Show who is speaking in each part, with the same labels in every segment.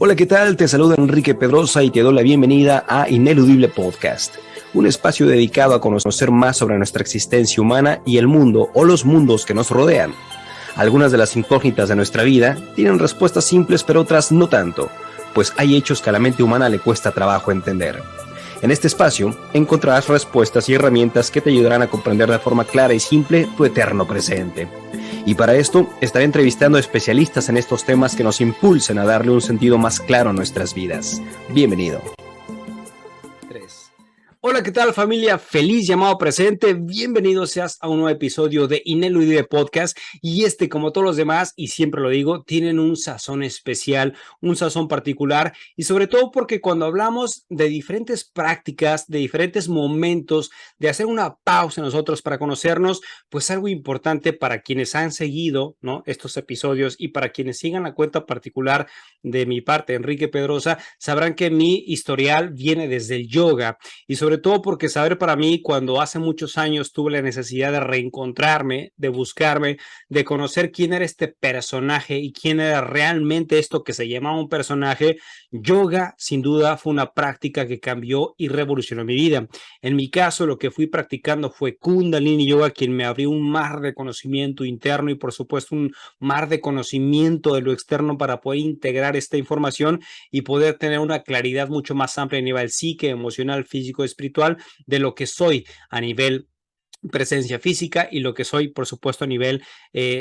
Speaker 1: Hola, ¿qué tal? Te saluda Enrique Pedrosa y te doy la bienvenida a Ineludible Podcast, un espacio dedicado a conocer más sobre nuestra existencia humana y el mundo o los mundos que nos rodean. Algunas de las incógnitas de nuestra vida tienen respuestas simples, pero otras no tanto, pues hay hechos que a la mente humana le cuesta trabajo entender. En este espacio encontrarás respuestas y herramientas que te ayudarán a comprender de forma clara y simple tu eterno presente. Y para esto estaré entrevistando a especialistas en estos temas que nos impulsen a darle un sentido más claro a nuestras vidas. Bienvenido. 3. Hola, ¿qué tal, familia? Feliz llamado presente. Bienvenido seas a un nuevo episodio de Ineludible Podcast. Y como todos los demás, y siempre lo digo, tienen un sazón especial, un sazón particular. Y sobre todo porque cuando hablamos de diferentes prácticas, de diferentes momentos, de hacer una pausa nosotros para conocernos, pues algo importante para quienes han seguido, ¿no?, estos episodios y para quienes sigan la cuenta particular de mi parte, Enrique Pedrosa, sabrán que mi historial viene desde el yoga. Y sobre todo porque saber para mí, cuando hace muchos años tuve la necesidad de reencontrarme, de buscarme, de conocer quién era este personaje y quién era realmente esto que se llamaba un personaje, yoga sin duda fue una práctica que cambió y revolucionó mi vida. En mi caso, lo que fui practicando fue Kundalini Yoga, quien me abrió un mar de conocimiento interno y por supuesto un mar de conocimiento de lo externo para poder integrar esta información y poder tener una claridad mucho más amplia a nivel psique, emocional, físico, espiritual de lo que soy a nivel presencia física y lo que soy, por supuesto, a nivel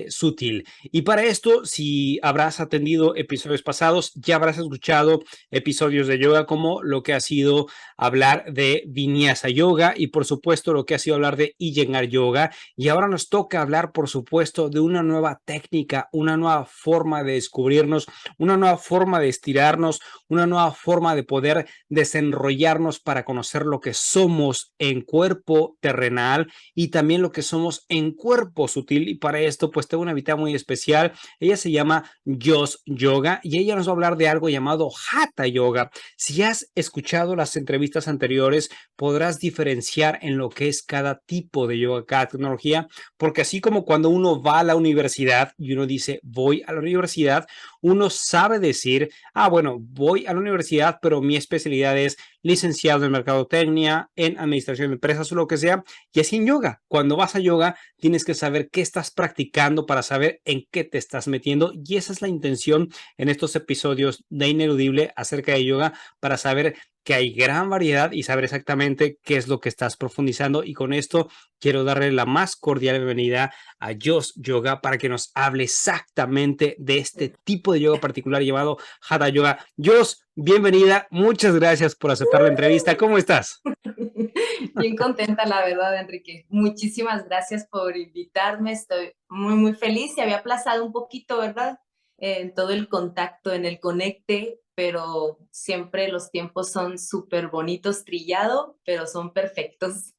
Speaker 1: sutil. Y para esto, si habrás atendido episodios pasados, ya habrás escuchado episodios de yoga como lo que ha sido hablar de Vinyasa Yoga y, por supuesto, lo que ha sido hablar de Iyengar Yoga. Y ahora nos toca hablar, por supuesto, de una nueva técnica, una nueva forma de descubrirnos, una nueva forma de estirarnos, una nueva forma de poder desenrollarnos para conocer lo que somos en cuerpo terrenal y también lo que somos en cuerpo sutil. Y para esto pues tengo una invitada muy especial. Ella se llama Joss Yoga y ella nos va a hablar de algo llamado Hatha Yoga. Si has escuchado las entrevistas anteriores, podrás diferenciar en lo que es cada tipo de yoga, cada tecnología, porque así como cuando uno va a la universidad y uno dice voy a la universidad, uno sabe decir, bueno, voy a la universidad, pero mi especialidad es licenciado en mercadotecnia, en administración de empresas o lo que sea. Y así en yoga, cuando vas a yoga tienes que saber qué estás practicando para saber en qué te estás metiendo, y esa es la intención en estos episodios de Ineludible acerca de yoga, para saber que hay gran variedad y saber exactamente qué es lo que estás profundizando. Y con esto quiero darle la más cordial bienvenida a Joss Yoga para que nos hable exactamente de este tipo de yoga particular llamado Hatha Yoga. Joss, bienvenida, muchas gracias por aceptar la entrevista. ¿Cómo estás?
Speaker 2: Bien contenta, la verdad, Enrique. Muchísimas gracias por invitarme. Estoy muy, muy feliz. Se había aplazado un poquito, ¿verdad? En todo el contacto, en el conecte, pero siempre los tiempos son súper bonitos, trillado, pero son perfectos.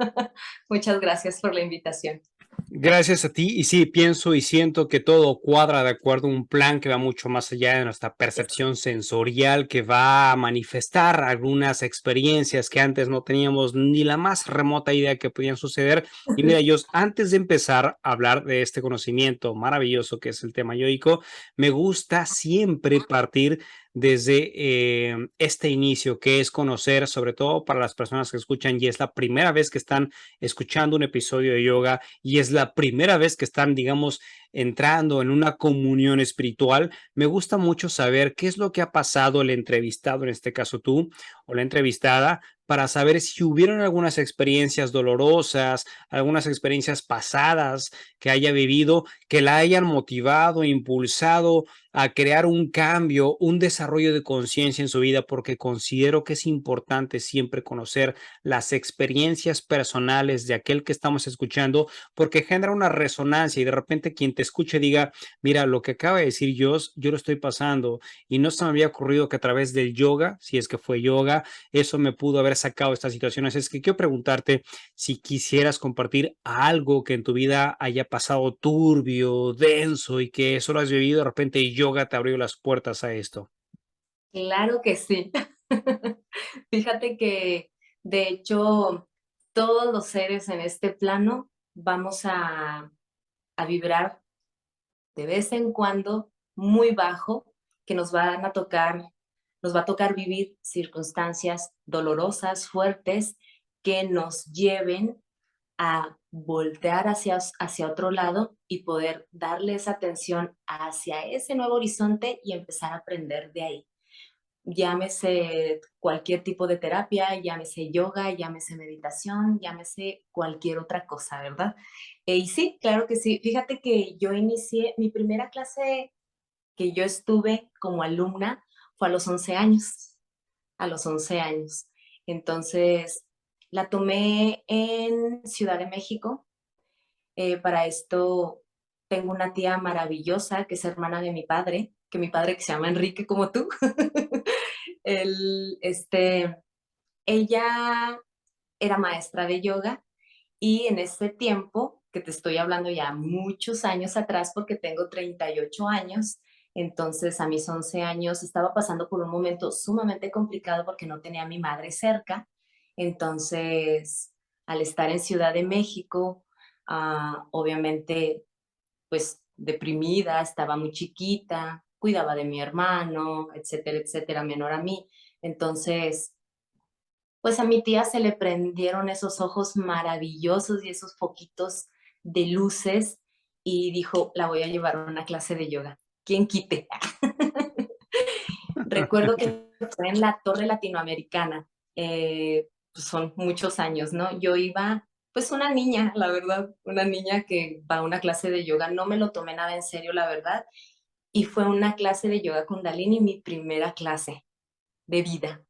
Speaker 2: Muchas gracias por la invitación.
Speaker 1: Gracias a ti. Y sí, pienso y siento que todo cuadra de acuerdo a un plan que va mucho más allá de nuestra percepción sensorial, que va a manifestar algunas experiencias que antes no teníamos ni la más remota idea que podían suceder. Y mira, yo antes de empezar a hablar de este conocimiento maravilloso que es el tema yoico, me gusta siempre partir desde este inicio, que es conocer, sobre todo para las personas que escuchan y es la primera vez que están escuchando un episodio de yoga y es la primera vez que están, digamos, entrando en una comunión espiritual. Me gusta mucho saber qué es lo que ha pasado el entrevistado, en este caso tú, o la entrevistada, para saber si hubieron algunas experiencias dolorosas, algunas experiencias pasadas que haya vivido, que la hayan motivado, impulsado a crear un cambio, un desarrollo de conciencia en su vida, porque considero que es importante siempre conocer las experiencias personales de aquel que estamos escuchando, porque genera una resonancia y de repente quien te escuche diga, mira, lo que acaba de decir yo lo estoy pasando y no se me había ocurrido que a través del yoga, si es que fue yoga, eso me pudo haber sacado estas situaciones. Es que quiero preguntarte si quisieras compartir algo que en tu vida haya pasado turbio, denso y que eso lo has vivido, de repente yoga te abrió las puertas a esto.
Speaker 2: Claro que sí. Fíjate que, de hecho, todos los seres en este plano vamos a vibrar de vez en cuando muy bajo, que nos van a tocar nos va a tocar vivir circunstancias dolorosas, fuertes, que nos lleven a voltear hacia otro lado y poder darle esa atención hacia ese nuevo horizonte y empezar a aprender de ahí. Llámese cualquier tipo de terapia, llámese yoga, llámese meditación, llámese cualquier otra cosa, ¿verdad? Y sí, claro que sí. Fíjate que yo inicié mi primera clase que yo estuve como alumna fue a los 11 años, a los 11 años. Entonces, la tomé en Ciudad de México. Para esto tengo una tía maravillosa que es hermana de mi padre que se llama Enrique como tú. Él, ella era maestra de yoga y en ese tiempo, que te estoy hablando ya muchos años atrás, porque tengo 38 años, entonces a mis 11 años estaba pasando por un momento sumamente complicado porque no tenía a mi madre cerca. Entonces, al estar en Ciudad de México, obviamente, pues deprimida, estaba muy chiquita, cuidaba de mi hermano, etcétera, etcétera, menor a mí. Entonces, pues a mi tía se le prendieron esos ojos maravillosos y esos foquitos de luces y dijo, la voy a llevar a una clase de yoga. ¿Quién quite? Recuerdo que fue en la Torre Latinoamericana. Pues son muchos años, ¿no? Yo iba, pues una niña, la verdad, una niña que va a una clase de yoga. No me lo tomé nada en serio, la verdad. Y fue una clase de yoga Kundalini, mi primera clase de vida.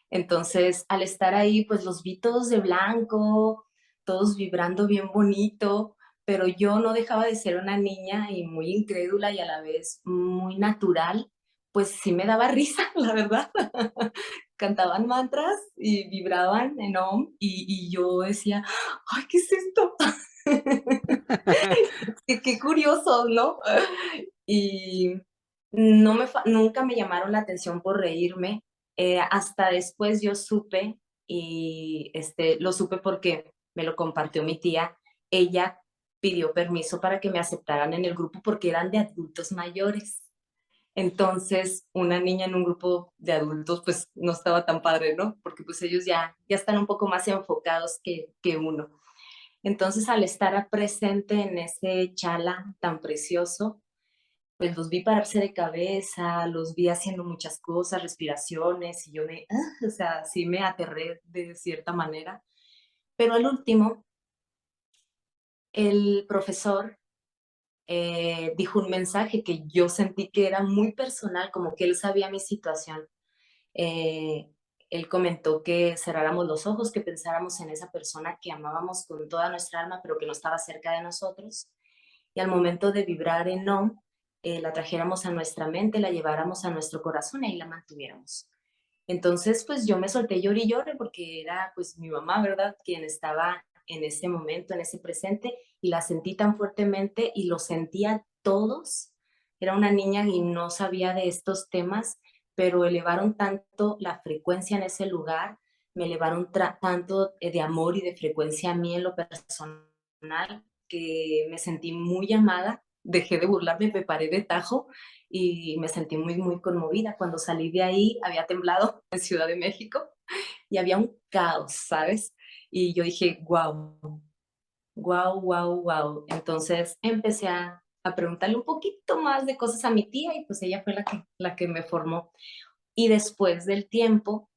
Speaker 2: Entonces, al estar ahí, pues los vi todos de blanco, todos vibrando bien bonito, pero yo no dejaba de ser una niña y muy incrédula y a la vez muy natural, pues sí me daba risa, la verdad. Cantaban mantras y vibraban en Om y yo decía, ay, ¿qué es esto? Qué curioso, ¿no? Y nunca me llamaron la atención por reírme. Hasta después yo supe, y lo supe porque me lo compartió mi tía. Ella pidió permiso para que me aceptaran en el grupo porque eran de adultos mayores. Entonces, una niña en un grupo de adultos, pues no estaba tan padre, ¿no? Porque pues ellos ya están un poco más enfocados que uno. Entonces, al estar presente en ese chala tan precioso, pues los vi pararse de cabeza, los vi haciendo muchas cosas, respiraciones, y yo o sea, sí me aterré de cierta manera. Pero al último, el profesor dijo un mensaje que yo sentí que era muy personal, como que él sabía mi situación. Eh, Él comentó que cerráramos los ojos, que pensáramos en esa persona que amábamos con toda nuestra alma, pero que no estaba cerca de nosotros. Y al momento de vibrar en no, la trajéramos a nuestra mente, la lleváramos a nuestro corazón y ahí la mantuviéramos. Entonces, pues yo me solté lloré y lloré porque era pues mi mamá, ¿verdad? Quien estaba en ese momento, en ese presente, y la sentí tan fuertemente y lo sentía todos. Era una niña y no sabía de estos temas, pero elevaron tanto la frecuencia en ese lugar, me elevaron tanto de amor y de frecuencia a mí en lo personal, que me sentí muy amada, dejé de burlarme, me paré de tajo y me sentí muy, muy conmovida. Cuando salí de ahí, había temblado en Ciudad de México y había un caos, ¿sabes? Y yo dije, wow, wow, wow, wow. Entonces empecé a preguntarle un poquito más de cosas a mi tía y pues ella fue la que me formó. Y después del tiempo,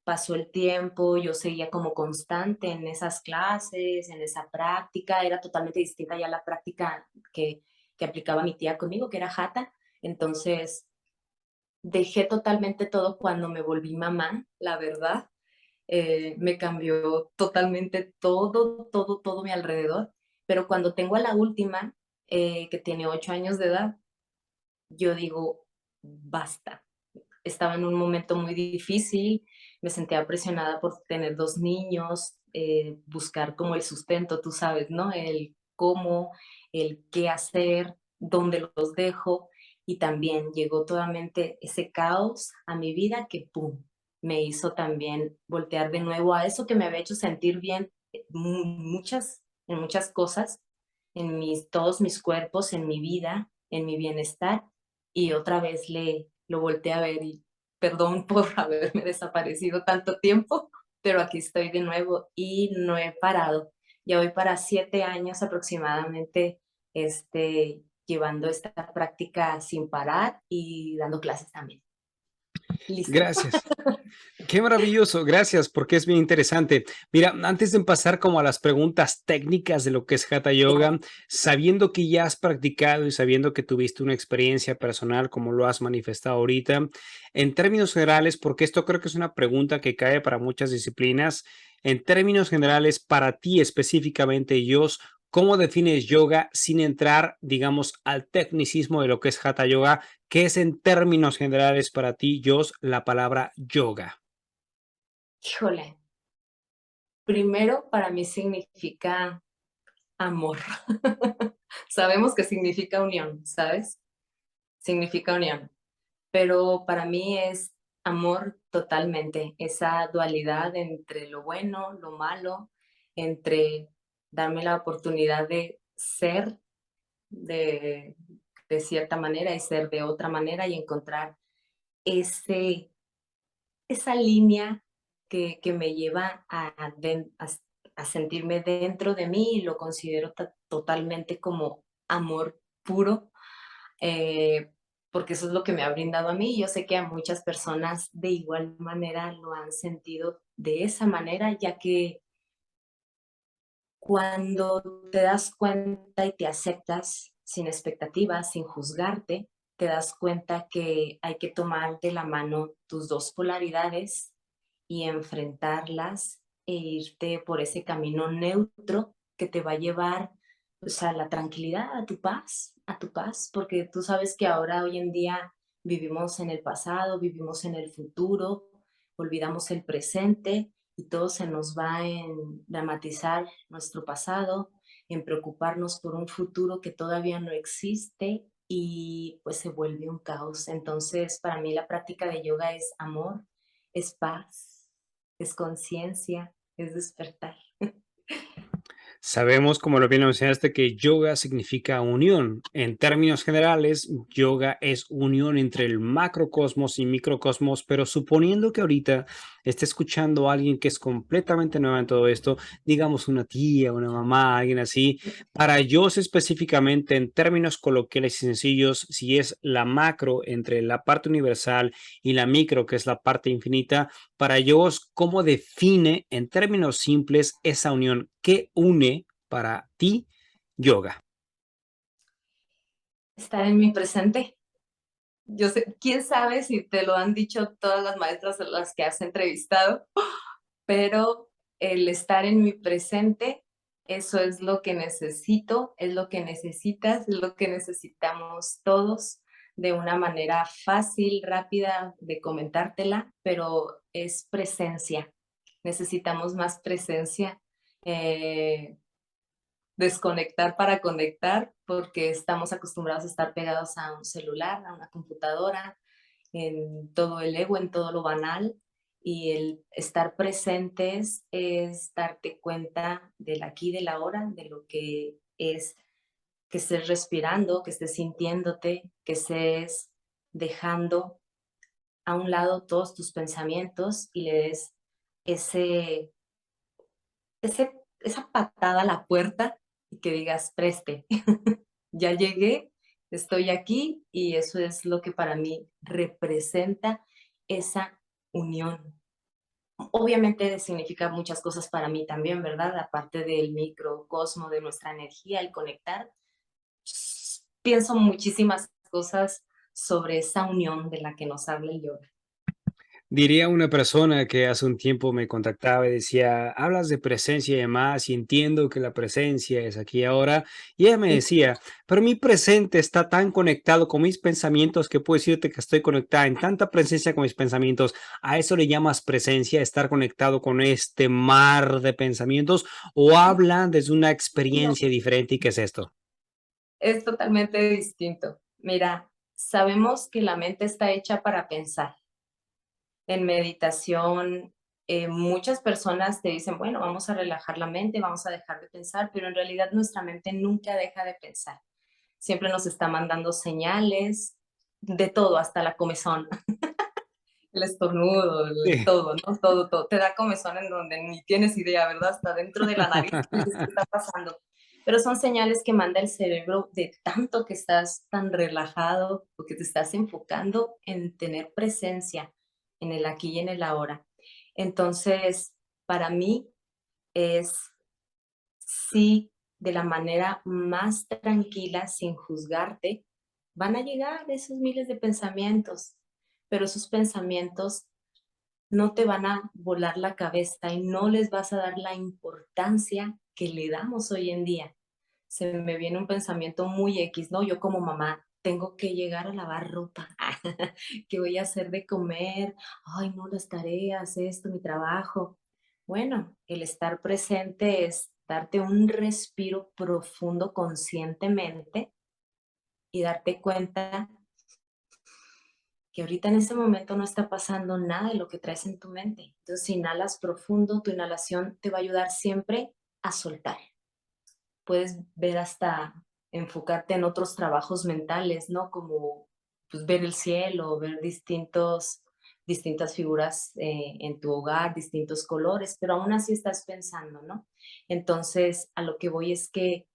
Speaker 2: pasó el tiempo, yo seguía como constante en esas clases, en esa práctica, era totalmente distinta ya la práctica que aplicaba mi tía conmigo, que era Hatha. Entonces, dejé totalmente todo cuando me volví mamá, la verdad. Me cambió totalmente todo, todo, todo mi alrededor. Pero cuando tengo a la última, que tiene 8 años de edad, yo digo, basta. Estaba en un momento muy difícil, me sentía presionada por tener 2 niños, buscar como el sustento, tú sabes, ¿no? El cómo, el qué hacer, dónde los dejo. Y también llegó totalmente ese caos a mi vida que, ¡pum!, me hizo también voltear de nuevo a eso que me había hecho sentir bien en muchas cosas, todos mis cuerpos, en mi vida, en mi bienestar. Y otra vez lo volteé a ver Perdón por haberme desaparecido tanto tiempo, pero aquí estoy de nuevo y no he parado. Ya voy para 7 años aproximadamente, llevando esta práctica sin parar y dando clases también. Listo.
Speaker 1: Gracias. Qué maravilloso, gracias, porque es bien interesante. Mira, antes de pasar como a las preguntas técnicas de lo que es Hatha
Speaker 2: Claro.
Speaker 1: Yoga, sabiendo que ya has practicado y sabiendo que tuviste una experiencia personal como lo has manifestado ahorita, en términos generales, porque esto creo que es una pregunta que cae para muchas disciplinas, en términos generales, para ti específicamente, Jos, ¿cómo defines yoga sin entrar, digamos, al tecnicismo de lo que es Hatha Yoga? ¿Qué es en términos generales para ti, Jos, la palabra yoga?
Speaker 2: Híjole, primero para mí significa amor. Sabemos que significa unión, ¿sabes? Significa unión, pero para mí es amor totalmente, esa dualidad entre lo bueno, lo malo, entre darme la oportunidad de ser de, de cierta manera y ser de otra manera y encontrar ese, esa línea que me lleva a sentirme dentro de mí y lo considero totalmente como amor puro, eh, porque eso es lo que me ha brindado a mí. Yo sé que a muchas personas de igual manera lo han sentido de esa manera, ya que cuando te das cuenta y te aceptas sin expectativas, sin juzgarte, te das cuenta que hay que tomar de la mano tus dos polaridades y enfrentarlas e irte por ese camino neutro que te va a llevar, pues, a la tranquilidad, a tu paz, porque tú sabes que ahora, hoy en día, vivimos en el pasado, vivimos en el futuro, olvidamos el presente y todo se nos va en dramatizar nuestro pasado, en preocuparnos por un futuro que todavía no existe y pues se vuelve un caos. Entonces, para mí la práctica de yoga es amor, es paz, es conciencia, es despertar.
Speaker 1: Sabemos, como lo bien mencionaste, que yoga significa unión. En términos generales, yoga es unión entre el macrocosmos y microcosmos, pero suponiendo que ahorita esté escuchando a alguien que es completamente nueva en todo esto, digamos una tía, una mamá, alguien así, para ellos específicamente, en términos coloquiales y sencillos, si es la macro entre la parte universal y la micro, que es la parte infinita, para ellos, ¿cómo define en términos simples esa unión? ¿Qué une para ti yoga?
Speaker 2: Estar en mi presente. Yo sé, quién sabe si te lo han dicho todas las maestras a las que has entrevistado, pero el estar en mi presente, eso es lo que necesito, es lo que necesitas, es lo que necesitamos todos de una manera fácil, rápida de comentártela, pero es presencia. Necesitamos más presencia. Eh, Desconectar para conectar, porque estamos acostumbrados a estar pegados a un celular, a una computadora, en todo el ego, en todo lo banal, y el estar presentes es darte cuenta del aquí, del ahora, de lo que es, que estés respirando, que estés sintiéndote, que estés dejando a un lado todos tus pensamientos y le des ese, esa patada a la puerta y que digas, preste, ya llegué, estoy aquí y eso es lo que para mí representa esa unión. Obviamente significa muchas cosas para mí también, ¿verdad? Aparte del microcosmo de nuestra energía, el conectar, pienso muchísimas cosas sobre esa unión de la que nos habla el yoga.
Speaker 1: Diría una persona que hace un tiempo me contactaba y decía, hablas de presencia y demás, y entiendo que la presencia es aquí y ahora. Y ella me decía, pero mi presente está tan conectado con mis pensamientos que puedo decirte que estoy conectada en tanta presencia con mis pensamientos. ¿A eso le llamas presencia, estar conectado con este mar de pensamientos? ¿O hablan desde una
Speaker 2: No,
Speaker 1: experiencia diferente? ¿Y qué es esto?
Speaker 2: es totalmente distinto. Mira, sabemos que la mente está hecha para pensar. En meditación, muchas personas te dicen, bueno, vamos a relajar la mente, vamos a dejar de pensar, pero en realidad nuestra mente nunca deja de pensar. Siempre nos está mandando señales de todo, hasta la comezón. el estornudo,
Speaker 1: Sí.
Speaker 2: todo, ¿no? Todo, todo. Te da comezón en donde ni tienes idea, ¿verdad? Hasta dentro de la nariz dices, ¿qué está pasando? Pero son señales que manda el cerebro de tanto que estás tan relajado o que te estás enfocando en tener presencia en el aquí y en el ahora. Entonces, para mí es sí, de la manera más tranquila, sin juzgarte, van a llegar esos miles de pensamientos, pero esos pensamientos no te van a volar la cabeza y no les vas a dar la importancia que le damos hoy en día. Se me viene un pensamiento muy X, ¿no? Yo como mamá tengo que llegar a lavar ropa, ¿qué voy a hacer de comer? Ay, no, las tareas, esto, mi trabajo. Bueno, el estar presente es darte un respiro profundo conscientemente y darte cuenta que ahorita en ese momento no está pasando nada de lo que traes en tu mente. Entonces, inhalas profundo, tu inhalación te va a ayudar siempre a soltar. Puedes ver hasta enfocarte en otros trabajos mentales, ¿no? Como pues, ver el cielo, ver distintas figuras en tu hogar, distintos colores, pero aún así estás pensando, ¿no? Entonces, a lo que voy es que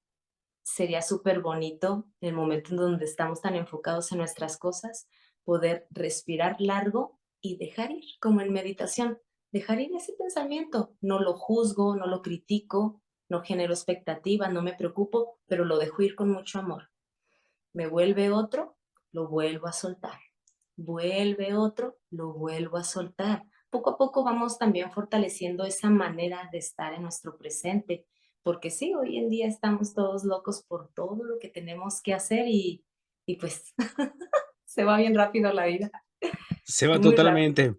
Speaker 2: sería súper bonito en el momento en donde estamos tan enfocados en nuestras cosas, poder respirar largo y dejar ir, como en meditación, dejar ir ese pensamiento. No lo juzgo, no lo critico, no genero expectativa, no me preocupo, pero lo dejo ir con mucho amor. Me vuelve otro, lo vuelvo a soltar. Vuelve otro, lo vuelvo a soltar. Poco a poco vamos también fortaleciendo esa manera de estar en nuestro presente, porque sí, hoy en día estamos todos locos por todo lo que tenemos que hacer y pues se va bien rápido la vida,
Speaker 1: Se va
Speaker 2: muy rápido.
Speaker 1: totalmente.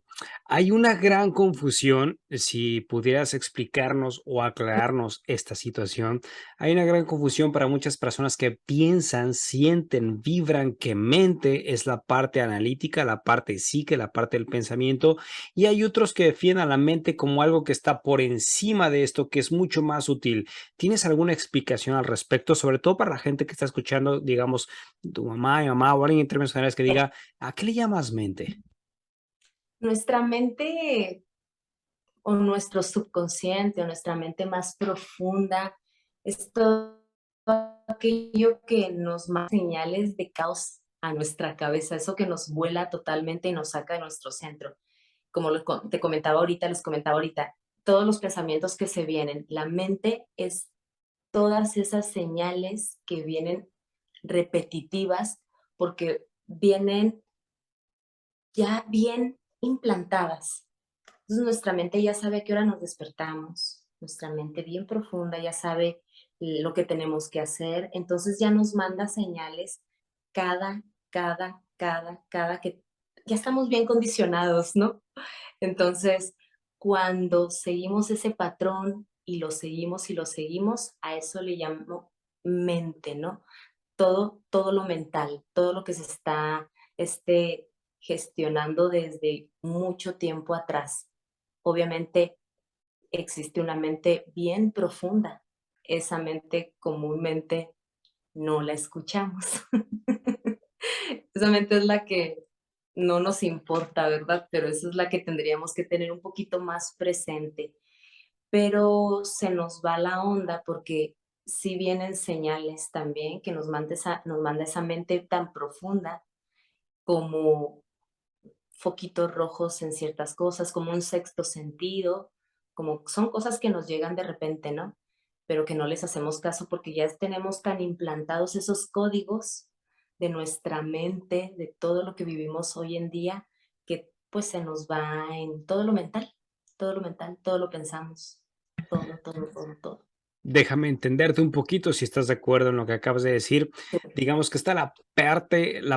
Speaker 1: Hay una gran confusión, si pudieras explicarnos o aclararnos esta situación. Hay una gran confusión para muchas personas que piensan, sienten, vibran que mente es la parte analítica, la parte psique, la parte del pensamiento, y hay otros que defienden a la mente como algo que está por encima de esto, que es mucho más útil. ¿Tienes alguna explicación al respecto? Sobre todo para la gente que está escuchando, digamos, tu mamá, mi mamá o alguien en términos generales que diga, ¿a qué le llamas mente?
Speaker 2: Nuestra mente o nuestro subconsciente o nuestra mente más profunda es todo aquello que nos manda señales de caos a nuestra cabeza, eso que nos vuela totalmente y nos saca de nuestro centro. Como te comentaba ahorita, les comentaba ahorita, todos los pensamientos que se vienen, la mente es todas esas señales que vienen repetitivas porque vienen ya bien implantadas. Entonces nuestra mente ya sabe a qué hora nos despertamos, nuestra mente bien profunda ya sabe lo que tenemos que hacer, entonces ya nos manda señales cada que ya estamos bien condicionados, ¿no? Entonces, cuando seguimos ese patrón y lo seguimos, a eso le llamo mente, ¿no? Todo lo mental, todo lo que se está gestionando desde mucho tiempo atrás. Obviamente existe una mente bien profunda. Esa mente comúnmente no la escuchamos. Esa mente es la que no nos importa, ¿verdad? Pero esa es la que tendríamos que tener un poquito más presente. Pero se nos va la onda porque sí vienen señales también que nos manda esa mente tan profunda como foquitos rojos en ciertas cosas, como un sexto sentido, como son cosas que nos llegan de repente, ¿no? Pero que no les hacemos caso porque ya tenemos tan implantados esos códigos de nuestra mente, de todo lo que vivimos hoy en día, que pues se nos va en todo lo mental, todo lo pensamos, todo.
Speaker 1: Déjame entenderte un poquito, si estás de acuerdo en lo que acabas de decir. Digamos que está la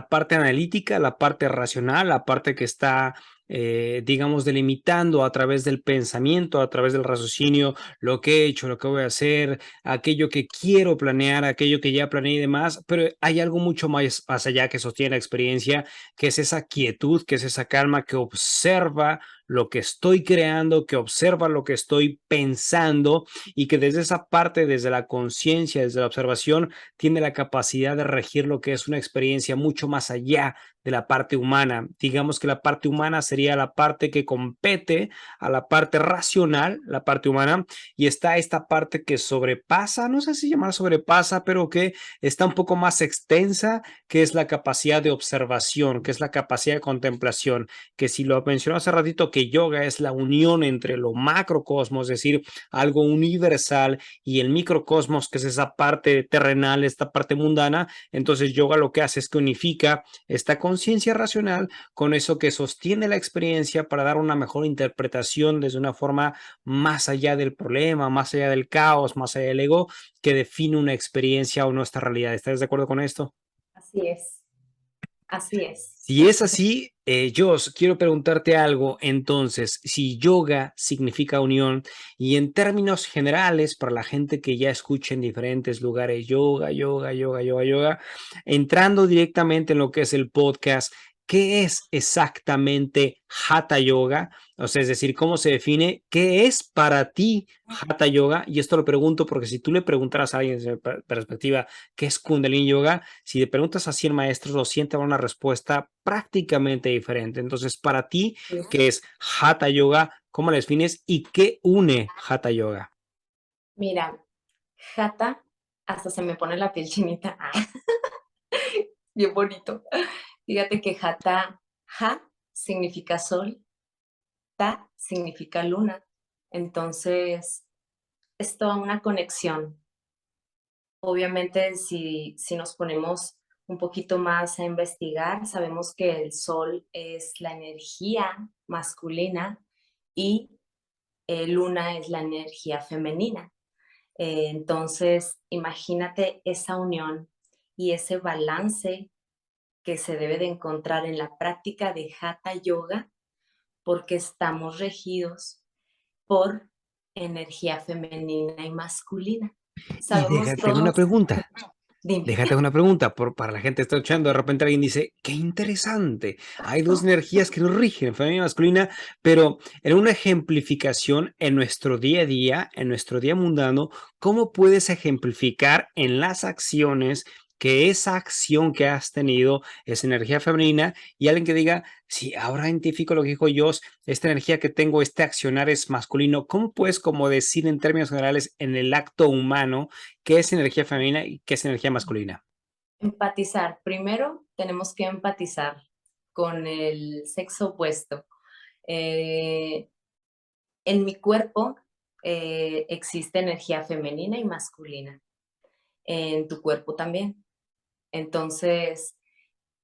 Speaker 1: parte analítica, la parte racional, la parte que está, digamos, delimitando a través del pensamiento, a través del raciocinio, lo que he hecho, lo que voy a hacer, aquello que quiero planear, aquello que ya planeé y demás, pero hay algo mucho más allá que sostiene la experiencia, que es esa quietud, que es esa calma que observa lo que estoy creando, que observa lo que estoy pensando y que desde esa parte, desde la conciencia, desde la observación, tiene la capacidad de regir lo que es una experiencia mucho más allá de la parte humana. Digamos que la parte humana sería la parte que compete a la parte racional, la parte humana, y está esta parte que sobrepasa, no sé si llamar sobrepasa, pero que está un poco más extensa, que es la capacidad de observación, que es la capacidad de contemplación, que si lo mencioné hace ratito, que yoga es la unión entre lo macrocosmos, es decir, algo universal, y el microcosmos, que es esa parte terrenal, esta parte mundana. Entonces yoga lo que hace es que unifica esta conciencia racional con eso que sostiene la experiencia para dar una mejor interpretación desde una forma más allá del problema, más allá del caos, más allá del ego, que define una experiencia o nuestra realidad. ¿Estás de acuerdo con esto?
Speaker 2: Así es, así es.
Speaker 1: Si es así, Jos, quiero preguntarte algo. Entonces, si yoga significa unión y en términos generales, para la gente que ya escucha en diferentes lugares yoga, yoga, yoga, yoga, yoga, entrando directamente en lo que es el podcast, ¿qué es exactamente Hatha Yoga? O sea, es decir, ¿cómo se define? ¿Qué es para ti Hatha Yoga? Y esto lo pregunto porque si tú le preguntaras a alguien desde perspectiva qué es Kundalini Yoga, si le preguntas a 100 maestros, los 100 te van a una respuesta prácticamente diferente. Entonces, para ti, ¿qué es Hatha Yoga? ¿Cómo la defines? ¿Y qué une Hatha Yoga?
Speaker 2: Mira, Jata, hasta se me pone la piel chinita. Bien bonito. Fíjate que Jata, Ja significa sol, Ta significa luna. Entonces, es toda una conexión. Obviamente, si nos ponemos un poquito más a investigar, sabemos que el sol es la energía masculina y luna es la energía femenina. Entonces, imagínate esa unión y ese balance que se debe de encontrar en la práctica de Hatha Yoga, porque estamos regidos por energía femenina y masculina.
Speaker 1: Y
Speaker 2: Sabemos
Speaker 1: déjate una
Speaker 2: todos,
Speaker 1: pregunta.
Speaker 2: dime.
Speaker 1: Déjate una pregunta para la gente que está escuchando. De repente alguien dice, qué interesante. Hay dos energías que nos rigen, femenina y masculina, pero en una ejemplificación en nuestro día a día, en nuestro día mundano, ¿cómo puedes ejemplificar en las acciones que esa acción que has tenido es energía femenina y alguien que diga, sí, ahora identifico lo que dijo yo, esta energía que tengo, este accionar es masculino? ¿Cómo puedes como decir en términos generales en el acto humano qué es energía femenina y qué es energía masculina?
Speaker 2: Empatizar. Primero tenemos que empatizar con el sexo opuesto. Eh, en mi cuerpo existe energía femenina y masculina. En tu cuerpo también. Entonces,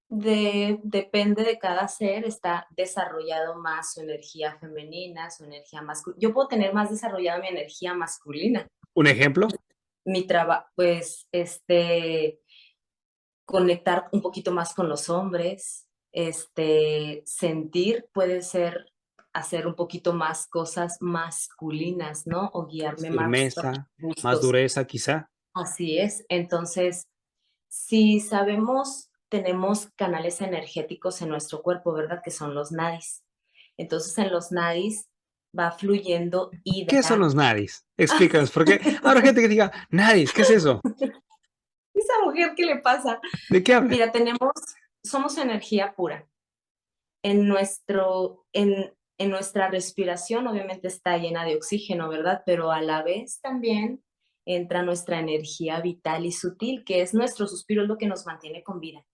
Speaker 2: depende de cada ser, está desarrollado más su energía femenina, su energía masculina. Yo puedo tener más desarrollada mi energía masculina.
Speaker 1: ¿Un ejemplo?
Speaker 2: Mi trabajo, pues, conectar un poquito más con los hombres, sentir puede ser hacer un poquito más cosas masculinas, ¿no? O
Speaker 1: Más
Speaker 2: guiarme más por
Speaker 1: firmeza, más
Speaker 2: gustos.
Speaker 1: dureza, quizá.
Speaker 2: Así es. Entonces, si sabemos, tenemos canales energéticos en nuestro cuerpo, ¿verdad? Que son los nadis. Entonces, en los nadis va fluyendo
Speaker 1: ¿Qué son
Speaker 2: ida.
Speaker 1: los nadis? Explícanos, porque habrá gente que diga, nadis, ¿qué es eso?
Speaker 2: Esa mujer, ¿qué le pasa?
Speaker 1: ¿De qué habla?
Speaker 2: Mira, somos energía pura. En nuestra respiración obviamente está llena de oxígeno, ¿verdad? Pero a la vez también entra nuestra energía vital y sutil, que es nuestro suspiro, es lo que nos mantiene con vida.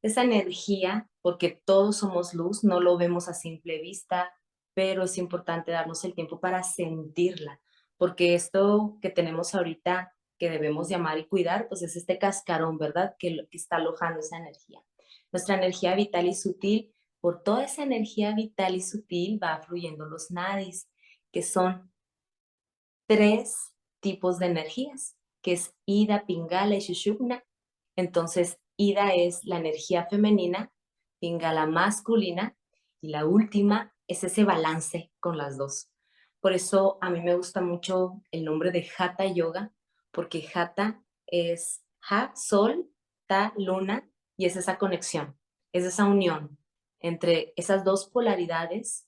Speaker 2: Esa energía, porque todos somos luz, no lo vemos a simple vista, pero es importante darnos el tiempo para sentirla, porque esto que tenemos ahorita, que debemos llamar y cuidar, pues es este cascarón, ¿verdad? Que está alojando esa energía. Nuestra energía vital y sutil, por toda esa energía vital y sutil va fluyendo los nadis, que son tres tipos de energías, que es Ida, Pingala y Shushumna. Entonces, Ida es la energía femenina, Pingala masculina, y la última es ese balance con las dos. Por eso a mí me gusta mucho el nombre de Hatha Yoga, porque Hatha es Ha, sol, Ta, luna, y es esa conexión, es esa unión entre esas dos polaridades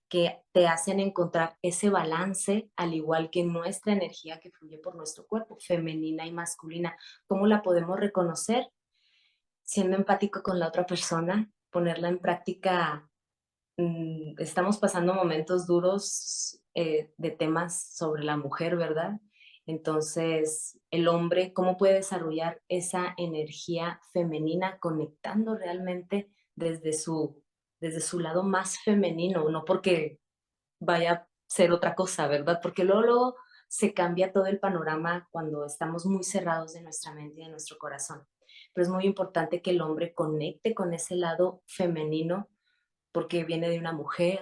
Speaker 2: que te hacen encontrar ese balance, al igual que nuestra energía que fluye por nuestro cuerpo, femenina y masculina. ¿Cómo la podemos reconocer? Siendo empático con la otra persona, ponerla en práctica. Estamos pasando momentos duros de temas sobre la mujer, ¿verdad? Entonces, el hombre, ¿cómo puede desarrollar esa energía femenina conectando realmente desde su lado más femenino? No porque vaya a ser otra cosa, ¿verdad? Porque luego se cambia todo el panorama cuando estamos muy cerrados de nuestra mente y de nuestro corazón. Pero es muy importante que el hombre conecte con ese lado femenino porque viene de una mujer,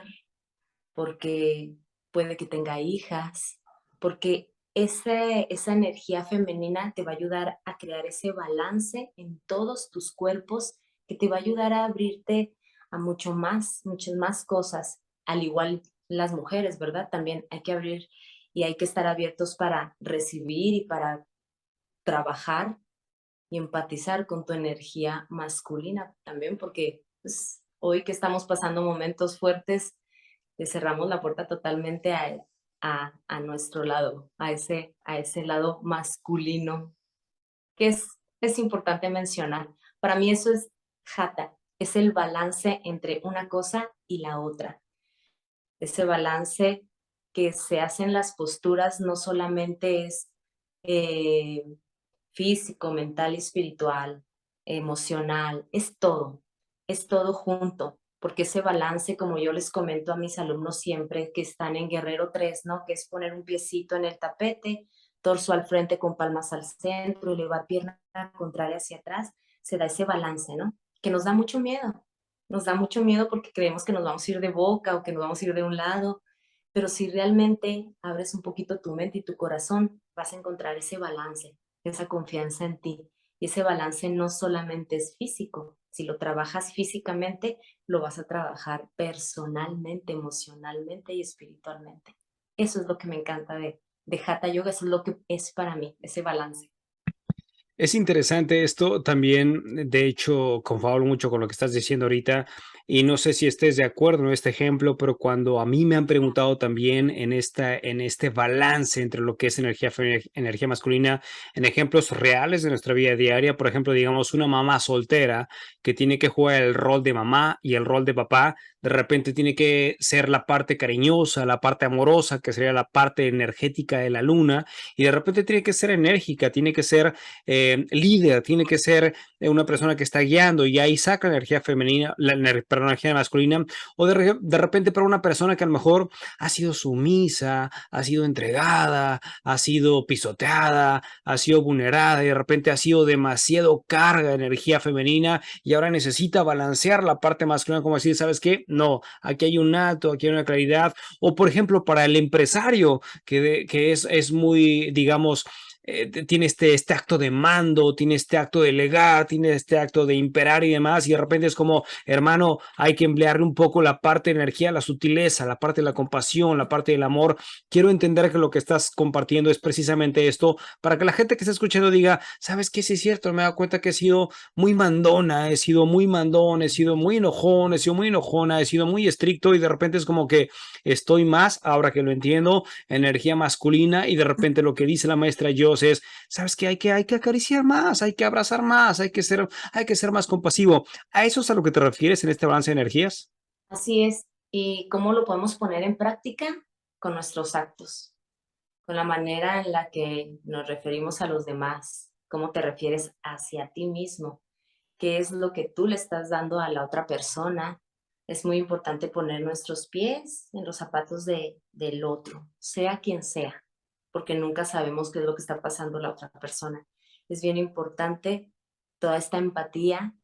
Speaker 2: porque puede que tenga hijas, porque esa energía femenina te va a ayudar a crear ese balance en todos tus cuerpos que te va a ayudar a abrirte a muchas más cosas, al igual las mujeres, ¿verdad? También hay que abrir y hay que estar abiertos para recibir y para trabajar y empatizar con tu energía masculina también, porque pues, hoy que estamos pasando momentos fuertes, le cerramos la puerta totalmente a nuestro lado, a ese lado masculino, que es importante mencionar. Para mí eso es jata, es el balance entre una cosa y la otra. Ese balance que se hace en las posturas no solamente es eh, físico, mental y espiritual, emocional, es todo junto, porque ese balance, como yo les comento a mis alumnos siempre que están en Guerrero 3, ¿no? Que es poner un piecito en el tapete, torso al frente con palmas al centro, elevar pierna contraria hacia atrás, se da ese balance, ¿no? Que nos da mucho miedo porque creemos que nos vamos a ir de boca o que nos vamos a ir de un lado, pero si realmente abres un poquito tu mente y tu corazón, vas a encontrar ese balance, esa confianza en ti. Y ese balance no solamente es físico, si lo trabajas físicamente, lo vas a trabajar personalmente, emocionalmente y espiritualmente. Eso es lo que me encanta de Hatha Yoga, eso es lo que es para mí, ese balance.
Speaker 1: Es interesante esto también, de hecho, confablo mucho con lo que estás diciendo ahorita y no sé si estés de acuerdo en este ejemplo, pero cuando a mí me han preguntado también en este balance entre lo que es energía femenina, energía masculina, en ejemplos reales de nuestra vida diaria, por ejemplo, digamos una mamá soltera que tiene que jugar el rol de mamá y el rol de papá, de repente tiene que ser la parte cariñosa, la parte amorosa, que sería la parte energética de la luna, y de repente tiene que ser enérgica, tiene que ser líder, tiene que ser una persona que está guiando y ahí saca la energía femenina, perdón, la energía masculina, o de repente para una persona que a lo mejor ha sido sumisa, ha sido entregada, ha sido pisoteada, ha sido vulnerada y de repente ha sido demasiado carga de energía femenina y ahora necesita balancear la parte masculina, como decir, ¿sabes qué? No, aquí hay un alto, aquí hay una claridad, o por ejemplo para el empresario que es muy, digamos, tiene este acto de mando, tiene este acto de delegar, tiene este acto de imperar y demás, y de repente es como, hermano, hay que emplearle un poco la parte de energía, la sutileza, la parte de la compasión, la parte del amor. Quiero entender que lo que estás compartiendo es precisamente esto, para que la gente que está escuchando diga, ¿sabes qué? Sí es cierto, me he dado cuenta que he sido muy mandona, he sido muy mandón, he sido muy enojón, he sido muy enojona, he sido muy estricto y de repente es como que estoy más, ahora que lo entiendo, energía masculina y de repente lo que dice la maestra Joss es, sabes que hay que acariciar más, hay que abrazar más, hay que ser más compasivo. ¿A eso es a lo que te refieres en este balance de energías?
Speaker 2: Así es. ¿Y cómo lo podemos poner en práctica? Con nuestros actos, con la manera en la que nos referimos a los demás, cómo te refieres hacia ti mismo, qué es lo que tú le estás dando a la otra persona. Es muy importante poner nuestros pies en los zapatos del otro, sea quien sea, porque nunca sabemos qué es lo que está pasando la otra persona. Es bien importante toda esta empatía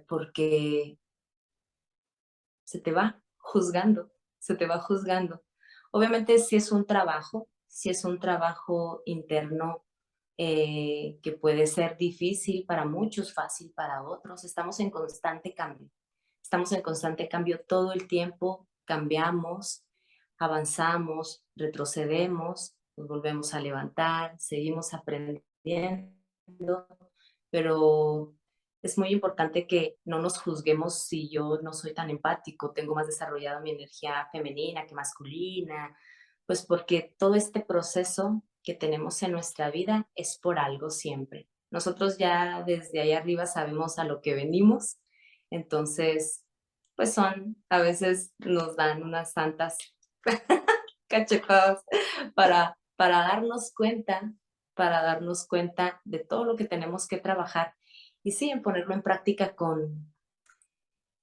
Speaker 2: porque se te va juzgando, se te va juzgando. Obviamente si es un trabajo interno que puede ser difícil para muchos, fácil para otros. Estamos en constante cambio todo el tiempo, cambiamos, avanzamos, retrocedemos, nos volvemos a levantar, seguimos aprendiendo, pero es muy importante que no nos juzguemos si yo no soy tan empático, tengo más desarrollada mi energía femenina que masculina, pues porque todo este proceso que tenemos en nuestra vida es por algo siempre. Nosotros ya desde ahí arriba sabemos a lo que venimos, entonces, pues a veces nos dan unas santas cachetadas para para darnos cuenta de todo lo que tenemos que trabajar y sí, en ponerlo en práctica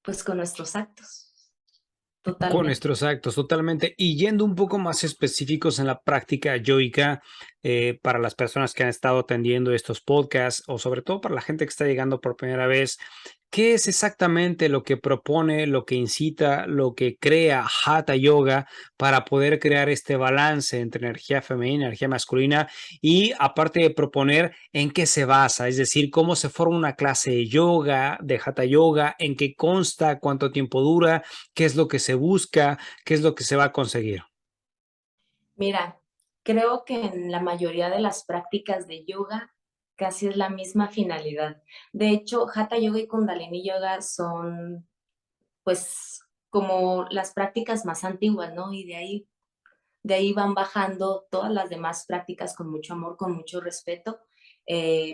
Speaker 2: pues con nuestros actos,
Speaker 3: Con
Speaker 2: totalmente.
Speaker 3: nuestros actos, totalmente. Y yendo un poco más específicos en la práctica yoica, para las personas que han estado atendiendo estos podcasts o sobre todo para la gente que está llegando por primera vez, ¿qué es exactamente lo que propone, lo que incita, lo que crea Hatha Yoga para poder crear este balance entre energía femenina y energía masculina? Y aparte de proponer, ¿en qué se basa? Es decir, ¿cómo se forma una clase de yoga, de Hatha Yoga? ¿En qué consta? ¿Cuánto tiempo dura? ¿Qué es lo que se busca? ¿Qué es lo que se va a conseguir?
Speaker 2: Mira, creo que en la mayoría de las prácticas de yoga casi es la misma finalidad. De hecho, Hatha Yoga y Kundalini Yoga son pues como las prácticas más antiguas, ¿no? Y de ahí van bajando todas las demás prácticas con mucho amor, con mucho respeto,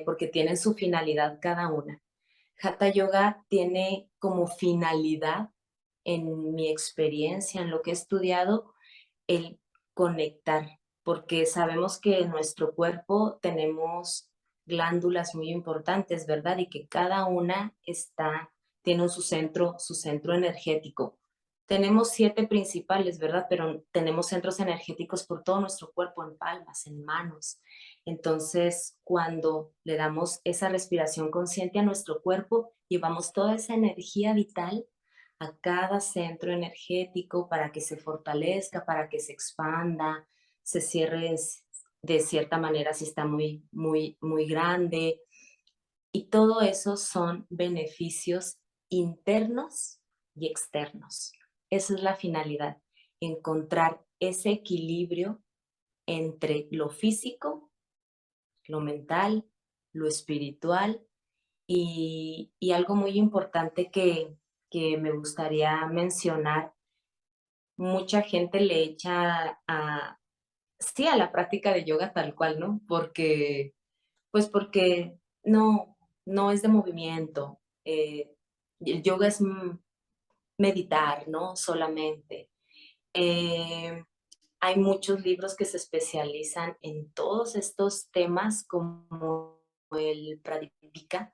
Speaker 2: porque tienen su finalidad cada una. Hatha Yoga tiene como finalidad, en mi experiencia, en lo que he estudiado, el conectar, porque sabemos que en nuestro cuerpo tenemos glándulas muy importantes, ¿verdad? Y que cada una tiene su centro energético. Tenemos 7 principales, ¿verdad? Pero tenemos centros energéticos por todo nuestro cuerpo, en palmas, en manos. Entonces, cuando le damos esa respiración consciente a nuestro cuerpo, llevamos toda esa energía vital a cada centro energético para que se fortalezca, para que se expanda, se cierre de cierta manera si está muy grande. Y todo eso son beneficios internos y externos. Esa es la finalidad, encontrar ese equilibrio entre lo físico, lo mental, lo espiritual y algo muy importante que me gustaría mencionar, mucha gente le echa sí, a la práctica de yoga tal cual, ¿no? Porque no es de movimiento. El yoga es meditar, ¿no? Solamente. Eh, Hay muchos libros que se especializan en todos estos temas como el Pradipika.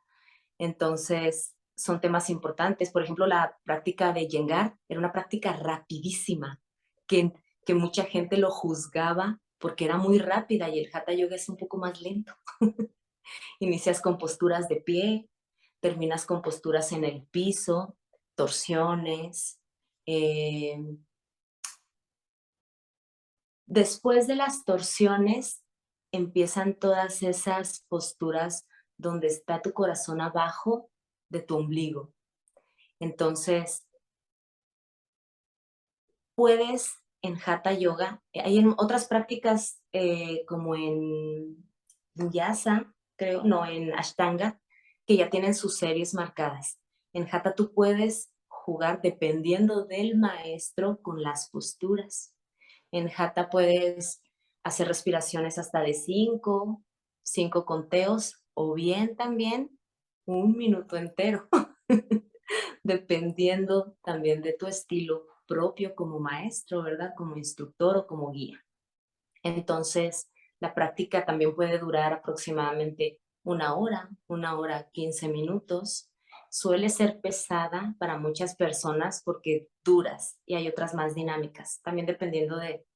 Speaker 2: Entonces, son temas importantes. Por ejemplo, la práctica de Iyengar era una práctica rapidísima, que, que mucha gente lo juzgaba porque era muy rápida y el Hatha Yoga es un poco más lento. Inicias con posturas de pie, terminas con posturas en el piso, torsiones. eh, Después de las torsiones empiezan todas esas posturas donde está tu corazón abajo de tu ombligo. Entonces, puedes en Hatha Yoga, hay en otras prácticas como en Vinyasa, creo, no, en Ashtanga, que ya tienen sus series marcadas. En Hatha tú puedes jugar dependiendo del maestro con las posturas. En Hatha puedes hacer respiraciones hasta de 5 conteos, o bien también 1 minuto entero, dependiendo también de tu estilo propio como maestro, ¿verdad? Como instructor o como guía. Entonces, la práctica también puede durar aproximadamente 1 hora, 15 minutos. Suele ser pesada para muchas personas porque duras y hay otras más dinámicas, también dependiendo de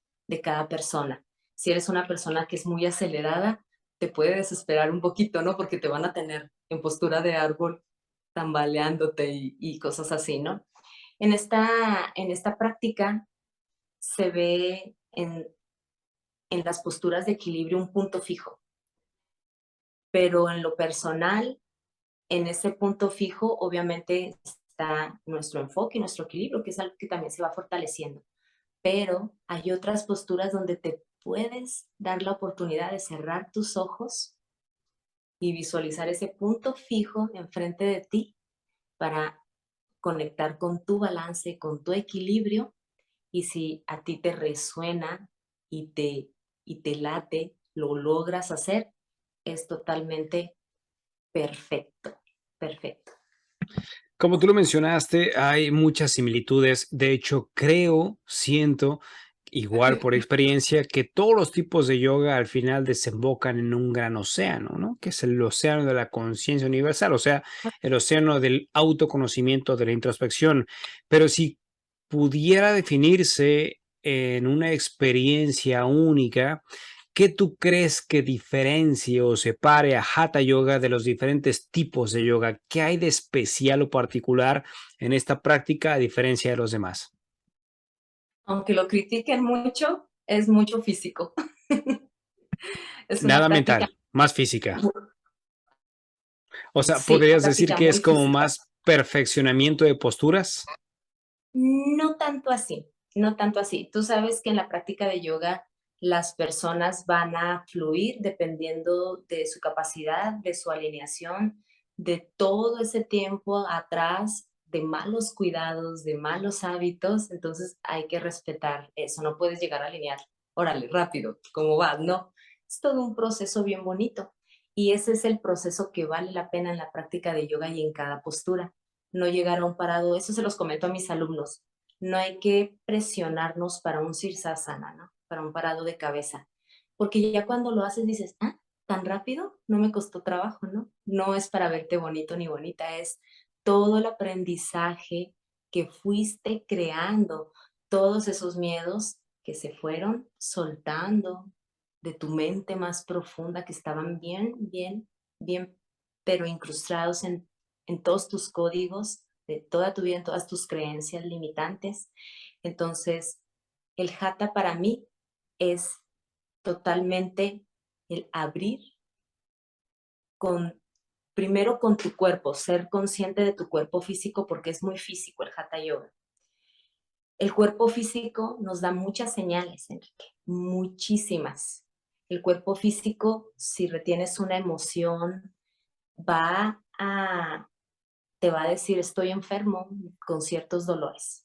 Speaker 2: cada persona. Si eres una persona que es muy acelerada, te puede desesperar un poquito, ¿no? Porque te van a tener en postura de árbol, tambaleándote y cosas así, ¿no? En esta práctica se ve en las posturas de equilibrio un punto fijo, pero en lo personal, en ese punto fijo, obviamente está nuestro enfoque y nuestro equilibrio, que es algo que también se va fortaleciendo. Pero hay otras posturas donde te puedes dar la oportunidad de cerrar tus ojos y visualizar ese punto fijo enfrente de ti para conectar con tu balance, con tu equilibrio. Y si a ti te resuena y te late, lo logras hacer, es totalmente perfecto, perfecto.
Speaker 3: Como tú lo mencionaste, hay muchas similitudes. De hecho, siento, igual por experiencia, que todos los tipos de yoga al final desembocan en un gran océano, ¿no? Que es el océano de la conciencia universal, o sea, el océano del autoconocimiento, de la introspección. Pero si pudiera definirse en una experiencia única, ¿qué tú crees que diferencie o separe a Hatha Yoga de los diferentes tipos de yoga? ¿Qué hay de especial o particular en esta práctica a diferencia de los demás?
Speaker 2: Aunque lo critiquen mucho, es mucho físico. Es una
Speaker 3: Nada
Speaker 2: práctica,
Speaker 3: mental, más física. O sea,
Speaker 2: sí, una
Speaker 3: ¿podrías decir
Speaker 2: práctica
Speaker 3: que es
Speaker 2: muy
Speaker 3: como
Speaker 2: física.
Speaker 3: más perfeccionamiento de posturas?
Speaker 2: No tanto así, no tanto así. Tú sabes que en la práctica de yoga las personas van a fluir dependiendo de su capacidad, de su alineación, de todo ese tiempo atrás, de malos cuidados, de malos hábitos. Entonces hay que respetar eso. No puedes llegar a alinear, órale, rápido, ¿cómo vas? No, es todo un proceso bien bonito. Y ese es el proceso que vale la pena en la práctica de yoga y en cada postura. No llegar a un parado, eso se los comento a mis alumnos, no hay que presionarnos para un sirsasana, ¿no? Para un parado de cabeza, porque ya cuando lo haces dices, ah, tan rápido, no me costó trabajo, ¿no? No es para verte bonito ni bonita, es todo el aprendizaje que fuiste creando, todos esos miedos que se fueron soltando de tu mente más profunda, que estaban bien, bien, bien, pero incrustados en todos tus códigos de toda tu vida, en todas tus creencias limitantes. Entonces, el hatha para mí es totalmente el abrir con, primero con tu cuerpo, ser consciente de tu cuerpo físico, porque es muy físico el hatha yoga. El cuerpo físico nos da muchas señales, Enrique, muchísimas. El cuerpo físico, si retienes una emoción, va a te va a decir estoy enfermo con ciertos dolores.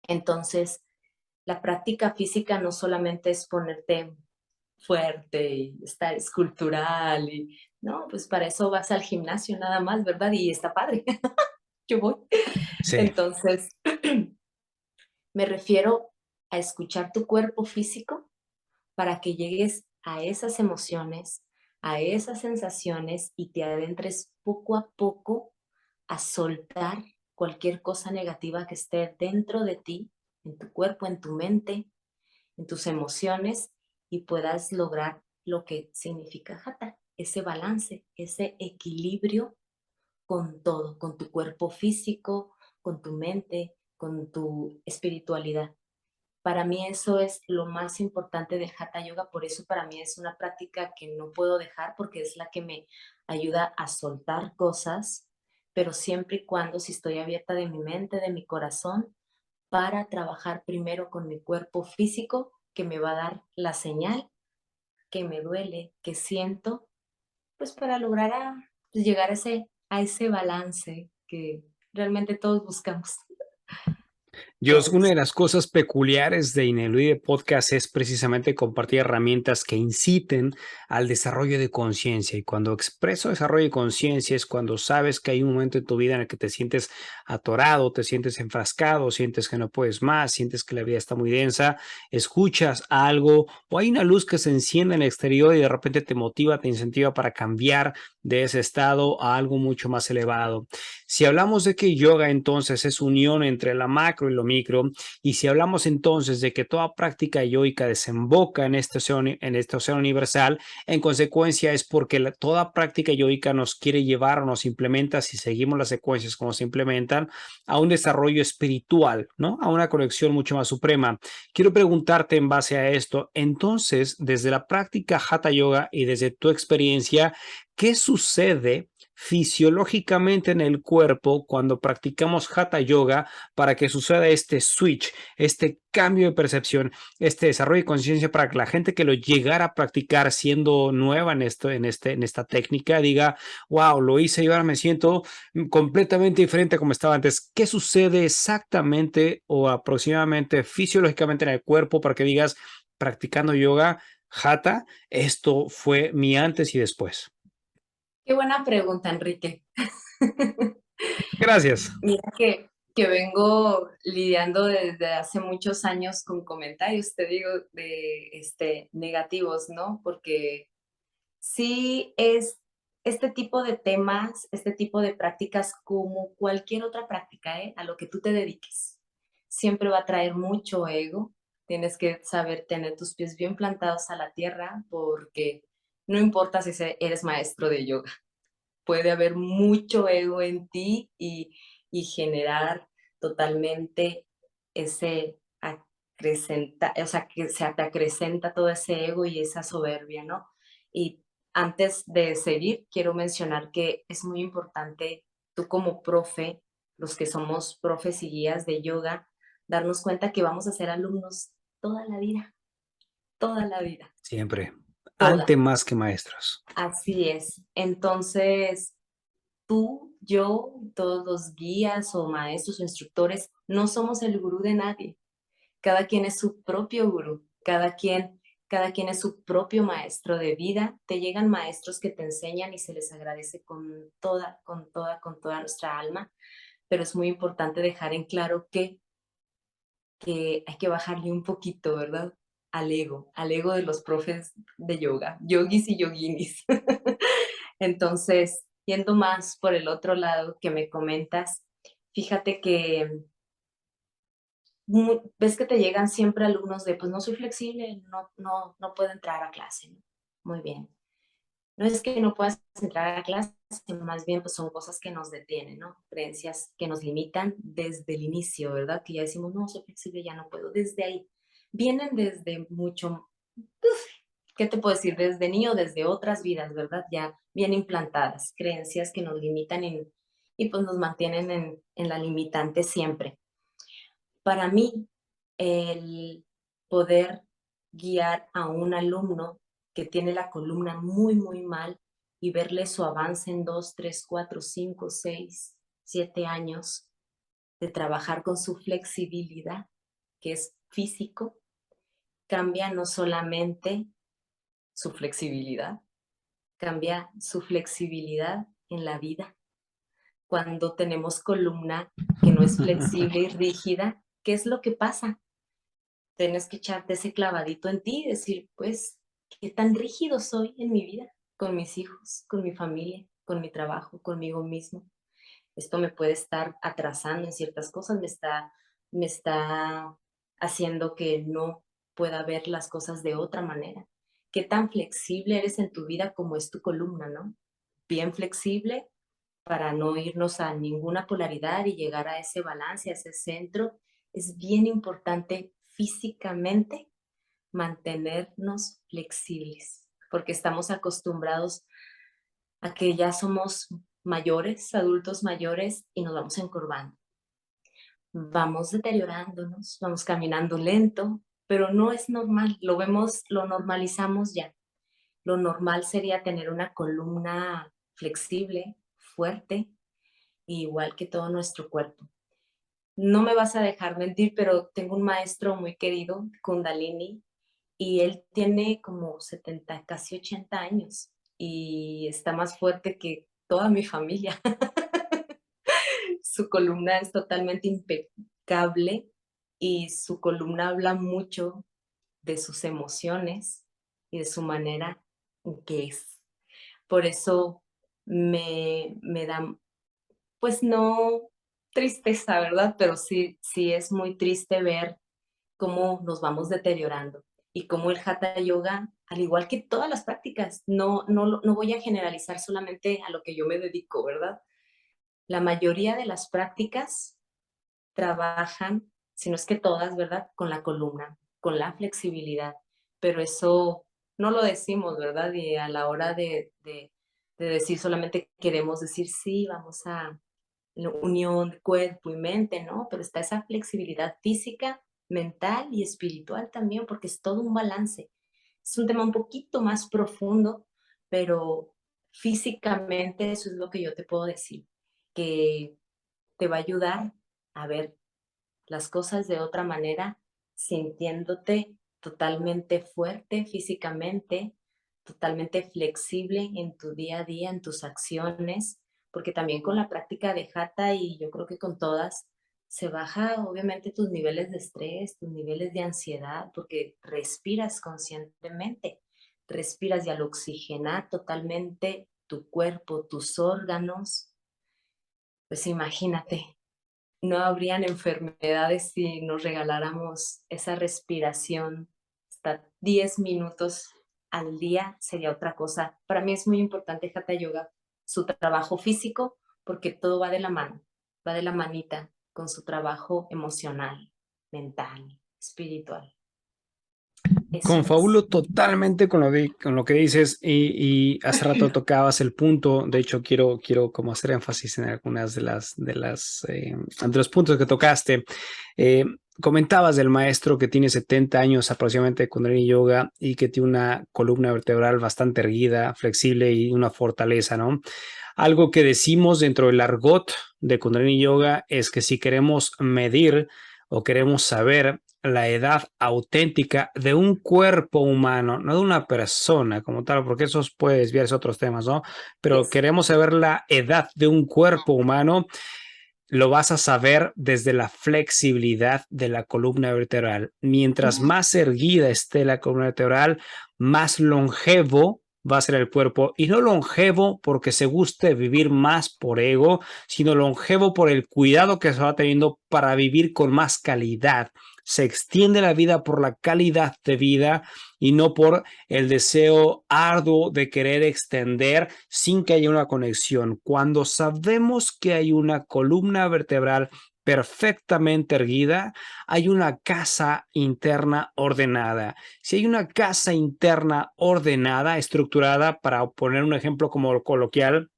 Speaker 2: Entonces, la práctica física no solamente es ponerte fuerte y estar escultural y no, pues para eso vas al gimnasio nada más, ¿verdad? Y está padre. Yo voy.
Speaker 3: Sí.
Speaker 2: Entonces, me refiero a escuchar tu cuerpo físico para que llegues a esas emociones, a esas sensaciones y te adentres poco a poco a soltar cualquier cosa negativa que esté dentro de ti, en tu cuerpo, en tu mente, en tus emociones y puedas lograr lo que significa Hatha, ese balance, ese equilibrio con todo, con tu cuerpo físico, con tu mente, con tu espiritualidad. Para mí eso es lo más importante del Hatha Yoga, por eso para mí es una práctica que no puedo dejar porque es la que me ayuda a soltar cosas, pero siempre y cuando si estoy abierta de mi mente, de mi corazón, para trabajar primero con mi cuerpo físico, que me va a dar la señal que me duele, que siento, pues para lograr pues llegar a ese balance que realmente todos buscamos.
Speaker 3: Una
Speaker 2: Todos.
Speaker 3: de las cosas peculiares de Ineludible Podcast es precisamente compartir herramientas que inciten al desarrollo de conciencia. Y cuando expreso desarrollo de conciencia es cuando sabes que hay un momento en tu vida en el que te sientes atorado, te sientes enfrascado, sientes que no puedes más, sientes que la vida está muy densa, escuchas algo o hay una luz que se enciende en el exterior y de repente te motiva, te incentiva para cambiar de ese estado a algo mucho más elevado. Si hablamos de que yoga entonces es unión entre la macro y lo micro, y si hablamos entonces de que toda práctica yoica desemboca en este océano universal, en consecuencia es porque toda práctica yoica nos quiere llevar o nos implementa, si seguimos las secuencias como se implementan, a un desarrollo espiritual, ¿no? A una conexión mucho más suprema. Quiero preguntarte en base a esto, entonces, desde la práctica Hatha Yoga y desde tu experiencia, ¿qué sucede fisiológicamente en el cuerpo cuando practicamos Hatha Yoga para que suceda este switch, este cambio de percepción, este desarrollo de conciencia para que la gente que lo llegara a practicar siendo nueva en esta técnica diga, wow, lo hice y ahora me siento completamente diferente a como estaba antes? ¿Qué sucede exactamente o aproximadamente fisiológicamente en el cuerpo para que digas, practicando yoga, Hatha, esto fue mi antes y después?
Speaker 2: Qué buena pregunta, Enrique.
Speaker 3: Gracias.
Speaker 2: Mira que vengo lidiando desde hace muchos años con comentarios, te digo, de negativos, ¿no? Porque sí es este tipo de temas, este tipo de prácticas, como cualquier otra práctica, ¿eh? A lo que tú te dediques, siempre va a traer mucho ego. Tienes que saber tener tus pies bien plantados a la tierra, porque no importa si eres maestro de yoga, puede haber mucho ego en ti y generar totalmente ese acrecenta, o sea, que se te acrecenta todo ese ego y esa soberbia, ¿no? Y antes de seguir, quiero mencionar que es muy importante tú como profe, los que somos profes y guías de yoga, darnos cuenta que vamos a ser alumnos toda la vida,
Speaker 3: Siempre.
Speaker 2: toda.
Speaker 3: Ante más que maestros.
Speaker 2: Así es. Entonces, tú, yo, todos los guías o maestros o instructores, no somos el gurú de nadie. Cada quien es su propio gurú, cada quien es su propio maestro de vida. Te llegan maestros que te enseñan y se les agradece con toda nuestra alma, pero es muy importante dejar en claro que hay que bajarle un poquito, ¿verdad? Al ego de los profes de yoga, yogis y yoginis. Entonces, yendo más por el otro lado que me comentas, fíjate que ves que te llegan siempre alumnos de, pues no soy flexible, no puedo entrar a clase, ¿no? Muy bien. No es que no puedas entrar a clase, más bien pues son cosas que nos detienen, ¿no? Creencias que nos limitan desde el inicio, ¿verdad? Que ya decimos, no, soy flexible, ya no puedo. Desde ahí. Vienen desde mucho, ¿qué te puedo decir? Desde niño, desde otras vidas, ¿verdad? Ya bien implantadas, creencias que nos limitan y pues nos mantienen en la limitante siempre. Para mí, el poder guiar a un alumno que tiene la columna muy, muy mal y verle su avance en 2, 3, 4, 5, 6, 7 años de trabajar con su flexibilidad, que es físico, cambia no solamente su flexibilidad, cambia su flexibilidad en la vida. Cuando tenemos columna que no es flexible y rígida, ¿qué es lo que pasa? Tienes que echarte ese clavadito en ti y decir, pues, ¿qué tan rígido soy en mi vida? Con mis hijos, con mi familia, con mi trabajo, conmigo mismo. Esto me puede estar atrasando en ciertas cosas, me está haciendo que no pueda ver las cosas de otra manera. ¿Qué tan flexible eres en tu vida como es tu columna, no? Bien flexible para no irnos a ninguna polaridad y llegar a ese balance, a ese centro. Es bien importante físicamente mantenernos flexibles, porque estamos acostumbrados a que ya somos mayores, adultos mayores, y nos vamos encorvando. Vamos deteriorándonos, vamos caminando lento, pero no es normal, lo vemos, lo normalizamos ya. Lo normal sería tener una columna flexible, fuerte, igual que todo nuestro cuerpo. No me vas a dejar mentir, pero tengo un maestro muy querido, Kundalini, y él tiene como 70, casi 80 años y está más fuerte que toda mi familia. Su columna es totalmente impecable y su columna habla mucho de sus emociones y de su manera en que es. Por eso me da, pues no tristeza, ¿verdad? Pero sí, sí es muy triste ver cómo nos vamos deteriorando y cómo el Hatha Yoga, al igual que todas las prácticas, no voy a generalizar solamente a lo que yo me dedico, ¿verdad? La mayoría de las prácticas trabajan, si no es que todas, ¿verdad? Con la columna, con la flexibilidad, pero eso no lo decimos, ¿verdad? Y a la hora de decir solamente queremos decir sí, vamos a la unión de cuerpo y mente, ¿no? Pero está esa flexibilidad física, mental y espiritual también, porque es todo un balance. Es un tema un poquito más profundo, pero físicamente eso es lo que yo te puedo decir, que te va a ayudar a ver las cosas de otra manera, sintiéndote totalmente fuerte físicamente, totalmente flexible en tu día a día, en tus acciones, porque también con la práctica de Hatha y yo creo que con todas, se baja obviamente tus niveles de estrés, tus niveles de ansiedad, porque respiras conscientemente, respiras y al oxigenar totalmente tu cuerpo, tus órganos, pues imagínate, no habrían enfermedades si nos regaláramos esa respiración hasta 10 minutos al día, sería otra cosa. Para mí es muy importante Hatha Yoga, su trabajo físico, porque todo va de la mano, va de la manita con su trabajo emocional, mental, espiritual. Eso es.
Speaker 3: Confabulo totalmente con lo que dices y hace rato tocabas el punto. De hecho, quiero como hacer énfasis en algunas de los puntos que tocaste. Eh, Comentabas del maestro que tiene 70 años aproximadamente de Kundalini Yoga y que tiene una columna vertebral bastante erguida, flexible y una fortaleza, ¿no? Algo que decimos dentro del argot de Kundalini Yoga es que si queremos medir o queremos saber la edad auténtica de un cuerpo humano, no de una persona como tal, porque eso puede desviarse a otros temas, ¿no? Pero
Speaker 2: Yes.
Speaker 3: queremos saber la edad de un cuerpo humano, lo vas a saber desde la flexibilidad de la columna vertebral. Mientras más erguida esté la columna vertebral, más longevo va a ser el cuerpo, y no longevo porque se guste vivir más por ego, sino longevo por el cuidado que se va teniendo para vivir con más calidad. Se extiende la vida por la calidad de vida y no por el deseo arduo de querer extender sin que haya una conexión. Cuando sabemos que hay una columna vertebral perfectamente erguida, hay una casa interna ordenada. Si hay una casa interna ordenada, estructurada, para poner un ejemplo como coloquial,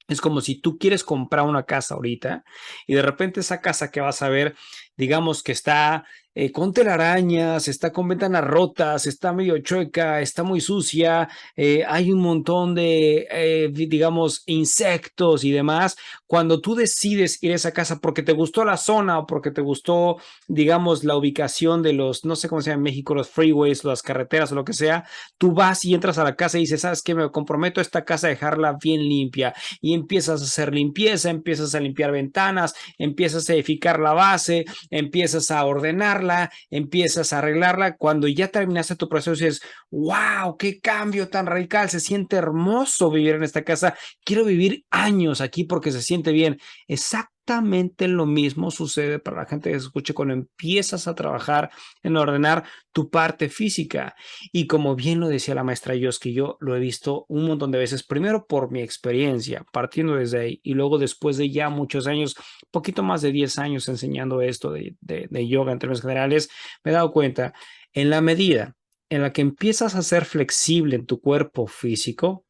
Speaker 3: es como si tú quieres comprar una casa ahorita y de repente esa casa que vas a ver, digamos que está con telarañas, está con ventanas rotas, está medio chueca, está muy sucia, hay un montón de, digamos, insectos y demás. Cuando tú decides ir a esa casa porque te gustó la zona o porque te gustó, digamos, la ubicación de los, no sé cómo se llama en México, los freeways, las carreteras o lo que sea, tú vas y entras a la casa y dices, ¿sabes qué? Me comprometo a esta casa a dejarla bien limpia, y empiezas a hacer limpieza, empiezas a limpiar ventanas, empiezas a edificar la base, empiezas a ordenarla, empiezas a arreglarla. Cuando ya terminaste tu proceso dices, wow, qué cambio tan radical, se siente hermoso vivir en esta casa, quiero vivir años aquí porque se siente bien. Exactamente lo mismo sucede para la gente que se escuche cuando empiezas a trabajar en ordenar tu parte física. Y como bien lo decía la maestra Yoski, yo lo he visto un montón de veces, primero por mi experiencia, partiendo desde ahí, y luego después de ya muchos años, poquito más de 10 años enseñando esto de yoga en términos generales, me he dado cuenta, en la medida en la que empiezas a ser flexible en tu cuerpo físico,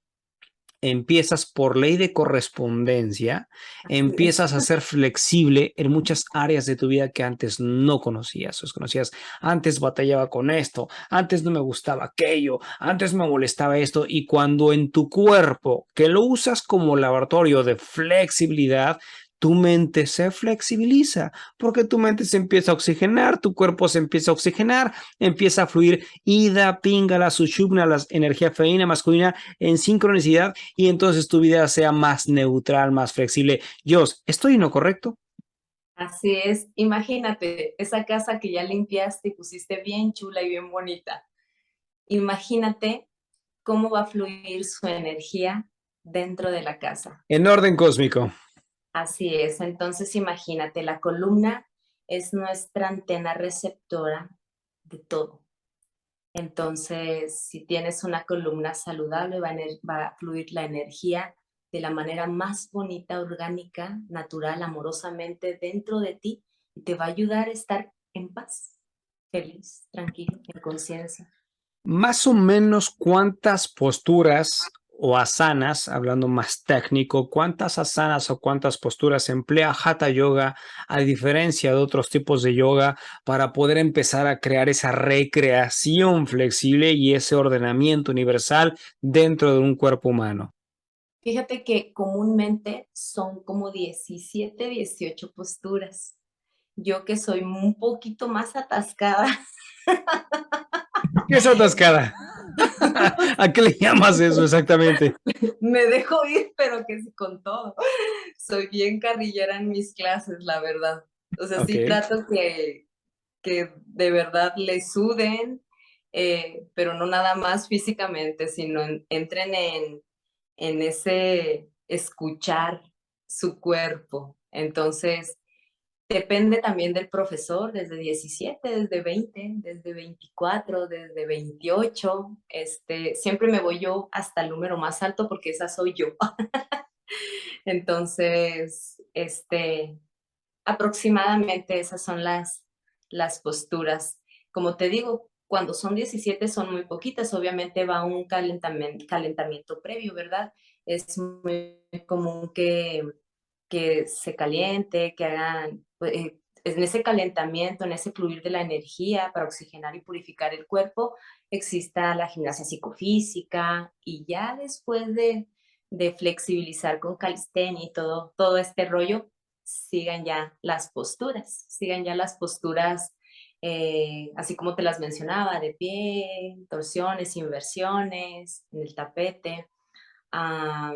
Speaker 3: empiezas por ley de correspondencia,
Speaker 2: Así es.
Speaker 3: empiezas a ser flexible en muchas áreas de tu vida que antes no conocías. Desconocías, antes batallaba con esto, antes no me gustaba aquello, antes me molestaba esto. Y cuando en tu cuerpo, que lo usas como laboratorio de flexibilidad, tu mente se flexibiliza porque tu mente se empieza a oxigenar, tu cuerpo se empieza a oxigenar, empieza a fluir ida, pingala, sushumna, la energía femenina, masculina en sincronicidad, y entonces tu vida sea más neutral, más flexible. Jos, ¿estoy en lo correcto?
Speaker 2: Así es. Imagínate esa casa que ya limpiaste y pusiste bien chula y bien bonita. Imagínate cómo va a fluir su energía dentro de la casa.
Speaker 3: En orden cósmico.
Speaker 2: Así es. Entonces imagínate, la columna es nuestra antena receptora de todo. Entonces, si tienes una columna saludable, va a fluir la energía de la manera más bonita, orgánica, natural, amorosamente dentro de ti, y te va a ayudar a estar en paz, feliz, tranquilo, en conciencia.
Speaker 3: Más o menos cuántas posturas o asanas, hablando más técnico, cuántas asanas o cuántas posturas emplea Hatha Yoga a diferencia de otros tipos de yoga para poder empezar a crear esa recreación flexible y ese ordenamiento universal dentro de un cuerpo humano?
Speaker 2: Fíjate que comúnmente son como 17, 18 posturas. Yo que soy un poquito más atascada,
Speaker 3: ¿Qué es atascada? ¿A qué le llamas eso exactamente?
Speaker 2: me dejo ir, pero que sí con todo. Soy bien carrillera en mis clases, la verdad. O sea,
Speaker 3: Ok.
Speaker 2: sí trato que de verdad le suden, pero no nada más físicamente, sino entren en ese escuchar su cuerpo. Entonces, depende también del profesor, desde 17, desde 20, desde 24, desde 28. Siempre me voy yo hasta el número más alto porque esa soy yo. Entonces, aproximadamente esas son las posturas. Como te digo, cuando son 17 son muy poquitas, obviamente va un calentamiento previo, ¿verdad? Es muy común que se caliente, que hagan, en ese calentamiento, en ese fluir de la energía para oxigenar y purificar el cuerpo, exista la gimnasia psicofísica y ya después de flexibilizar con calistenia y todo este rollo, sigan ya las posturas, así como te las mencionaba, de pie, torsiones, inversiones, en el tapete. ah,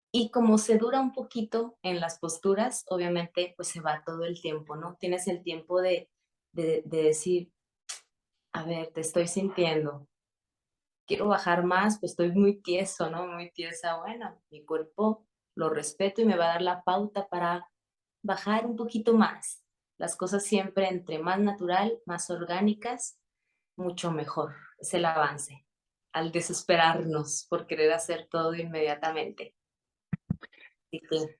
Speaker 2: y como se dura un poquito en las posturas, obviamente pues se va todo el tiempo, ¿no? Tienes el tiempo de decir, a ver, te estoy sintiendo, quiero bajar más, pues estoy muy tieso, ¿no? Muy tiesa, bueno, mi cuerpo lo respeto y me va a dar la pauta para bajar un poquito más. Las cosas siempre entre más natural, más orgánicas, mucho mejor. Es el avance al desesperarnos por querer hacer todo inmediatamente. Así que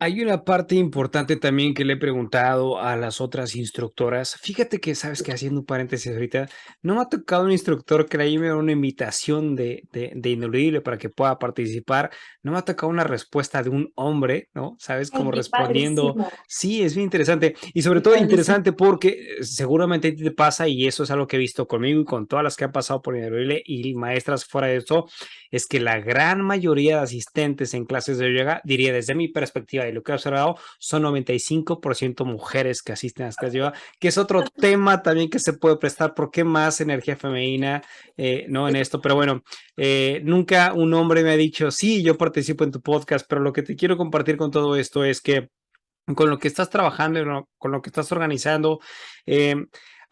Speaker 3: Hay una parte importante también que le he preguntado a las otras instructoras. Fíjate que, sabes que haciendo un paréntesis ahorita, no me ha tocado un instructor que ahí me da una invitación de Ineludible para que pueda participar. No me ha tocado una respuesta de un hombre, ¿no? Sabes,
Speaker 2: ay,
Speaker 3: como
Speaker 2: qué
Speaker 3: respondiendo.
Speaker 2: padrísimo,
Speaker 3: Sí, es bien interesante. Y sobre
Speaker 2: qué
Speaker 3: todo
Speaker 2: padrísimo.
Speaker 3: interesante porque seguramente a ti te pasa, y eso es algo que he visto conmigo y con todas las que han pasado por Ineludible y maestras fuera de eso, es que la gran mayoría de asistentes en clases de yoga, diría desde mi perspectiva y lo que he observado, son 95% mujeres que asisten a las clases de yoga, que es otro tema también que se puede prestar. ¿Por qué más energía femenina, no en esto? Pero bueno, nunca un hombre me ha dicho, sí, yo participo en tu podcast, pero lo que te quiero compartir con todo esto es que con lo que estás trabajando, con lo que estás organizando, eh,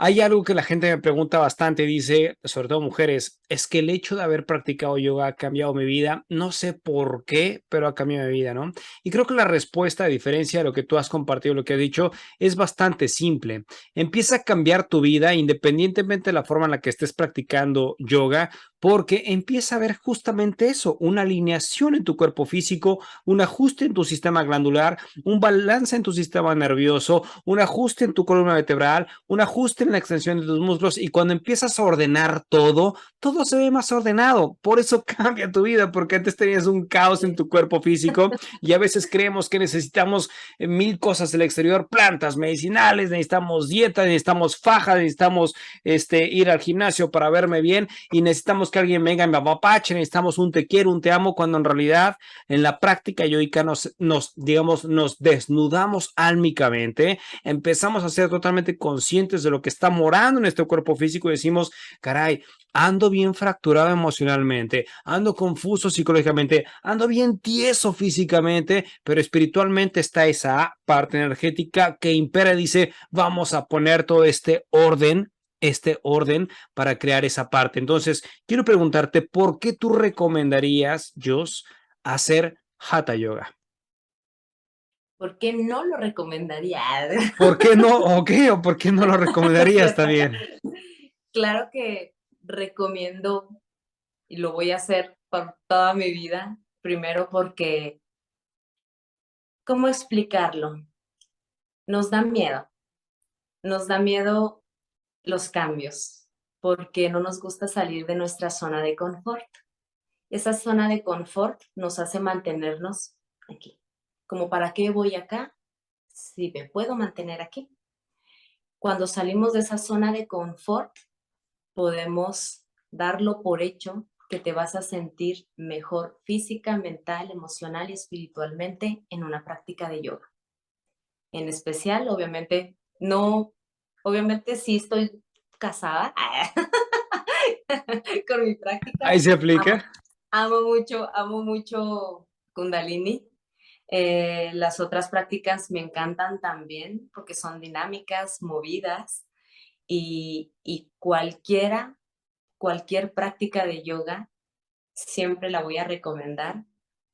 Speaker 3: hay algo que la gente me pregunta bastante, dice, sobre todo mujeres, es que el hecho de haber practicado yoga ha cambiado mi vida, no sé por qué, pero ha cambiado mi vida, ¿no? Y creo que la respuesta, a diferencia de lo que tú has compartido, lo que has dicho, es bastante simple. Empieza a cambiar tu vida independientemente de la forma en la que estés practicando yoga, porque empieza a ver justamente eso, una alineación en tu cuerpo físico, un ajuste en tu sistema glandular, un balance en tu sistema nervioso, un ajuste en tu columna vertebral, un ajuste en la extensión de tus músculos, y cuando empiezas a ordenar todo, todo se ve más ordenado. Por eso cambia tu vida, porque antes tenías un caos en tu cuerpo físico y a veces creemos que necesitamos mil cosas del exterior, plantas medicinales, necesitamos dieta, necesitamos faja, necesitamos ir al gimnasio para verme bien y necesitamos que alguien venga y me apapache, necesitamos un te quiero, un te amo, cuando en realidad en la práctica yoica digamos, nos desnudamos álmicamente, empezamos a ser totalmente conscientes de lo que está morando en nuestro cuerpo físico y decimos, caray, ando bien fracturado emocionalmente, ando confuso psicológicamente, ando bien tieso físicamente, pero espiritualmente está esa parte energética que impera y dice, vamos a poner todo este orden para crear esa parte. Entonces, quiero preguntarte, ¿por qué tú recomendarías, Jos, hacer Hatha Yoga?
Speaker 2: ¿Por qué no lo recomendaría?
Speaker 3: ¿Por qué no? ¿O qué? ¿O por qué no lo recomendarías también?
Speaker 2: Claro que recomiendo y lo voy a hacer por toda mi vida. Primero porque, ¿cómo explicarlo? Nos nos da miedo los cambios, porque no nos gusta salir de nuestra zona de confort. Esa zona de confort nos hace mantenernos aquí. Como, ¿para qué voy acá si me puedo mantener aquí? Cuando salimos de esa zona de confort, podemos darlo por hecho que te vas a sentir mejor física, mental, emocional y espiritualmente en una práctica de yoga. En especial, obviamente sí estoy casada con mi
Speaker 3: Ahí
Speaker 2: práctica.
Speaker 3: se
Speaker 2: Amo,
Speaker 3: aplica.
Speaker 2: amo mucho Kundalini. Las otras prácticas me encantan también porque son dinámicas, movidas y cualquier práctica de yoga siempre la voy a recomendar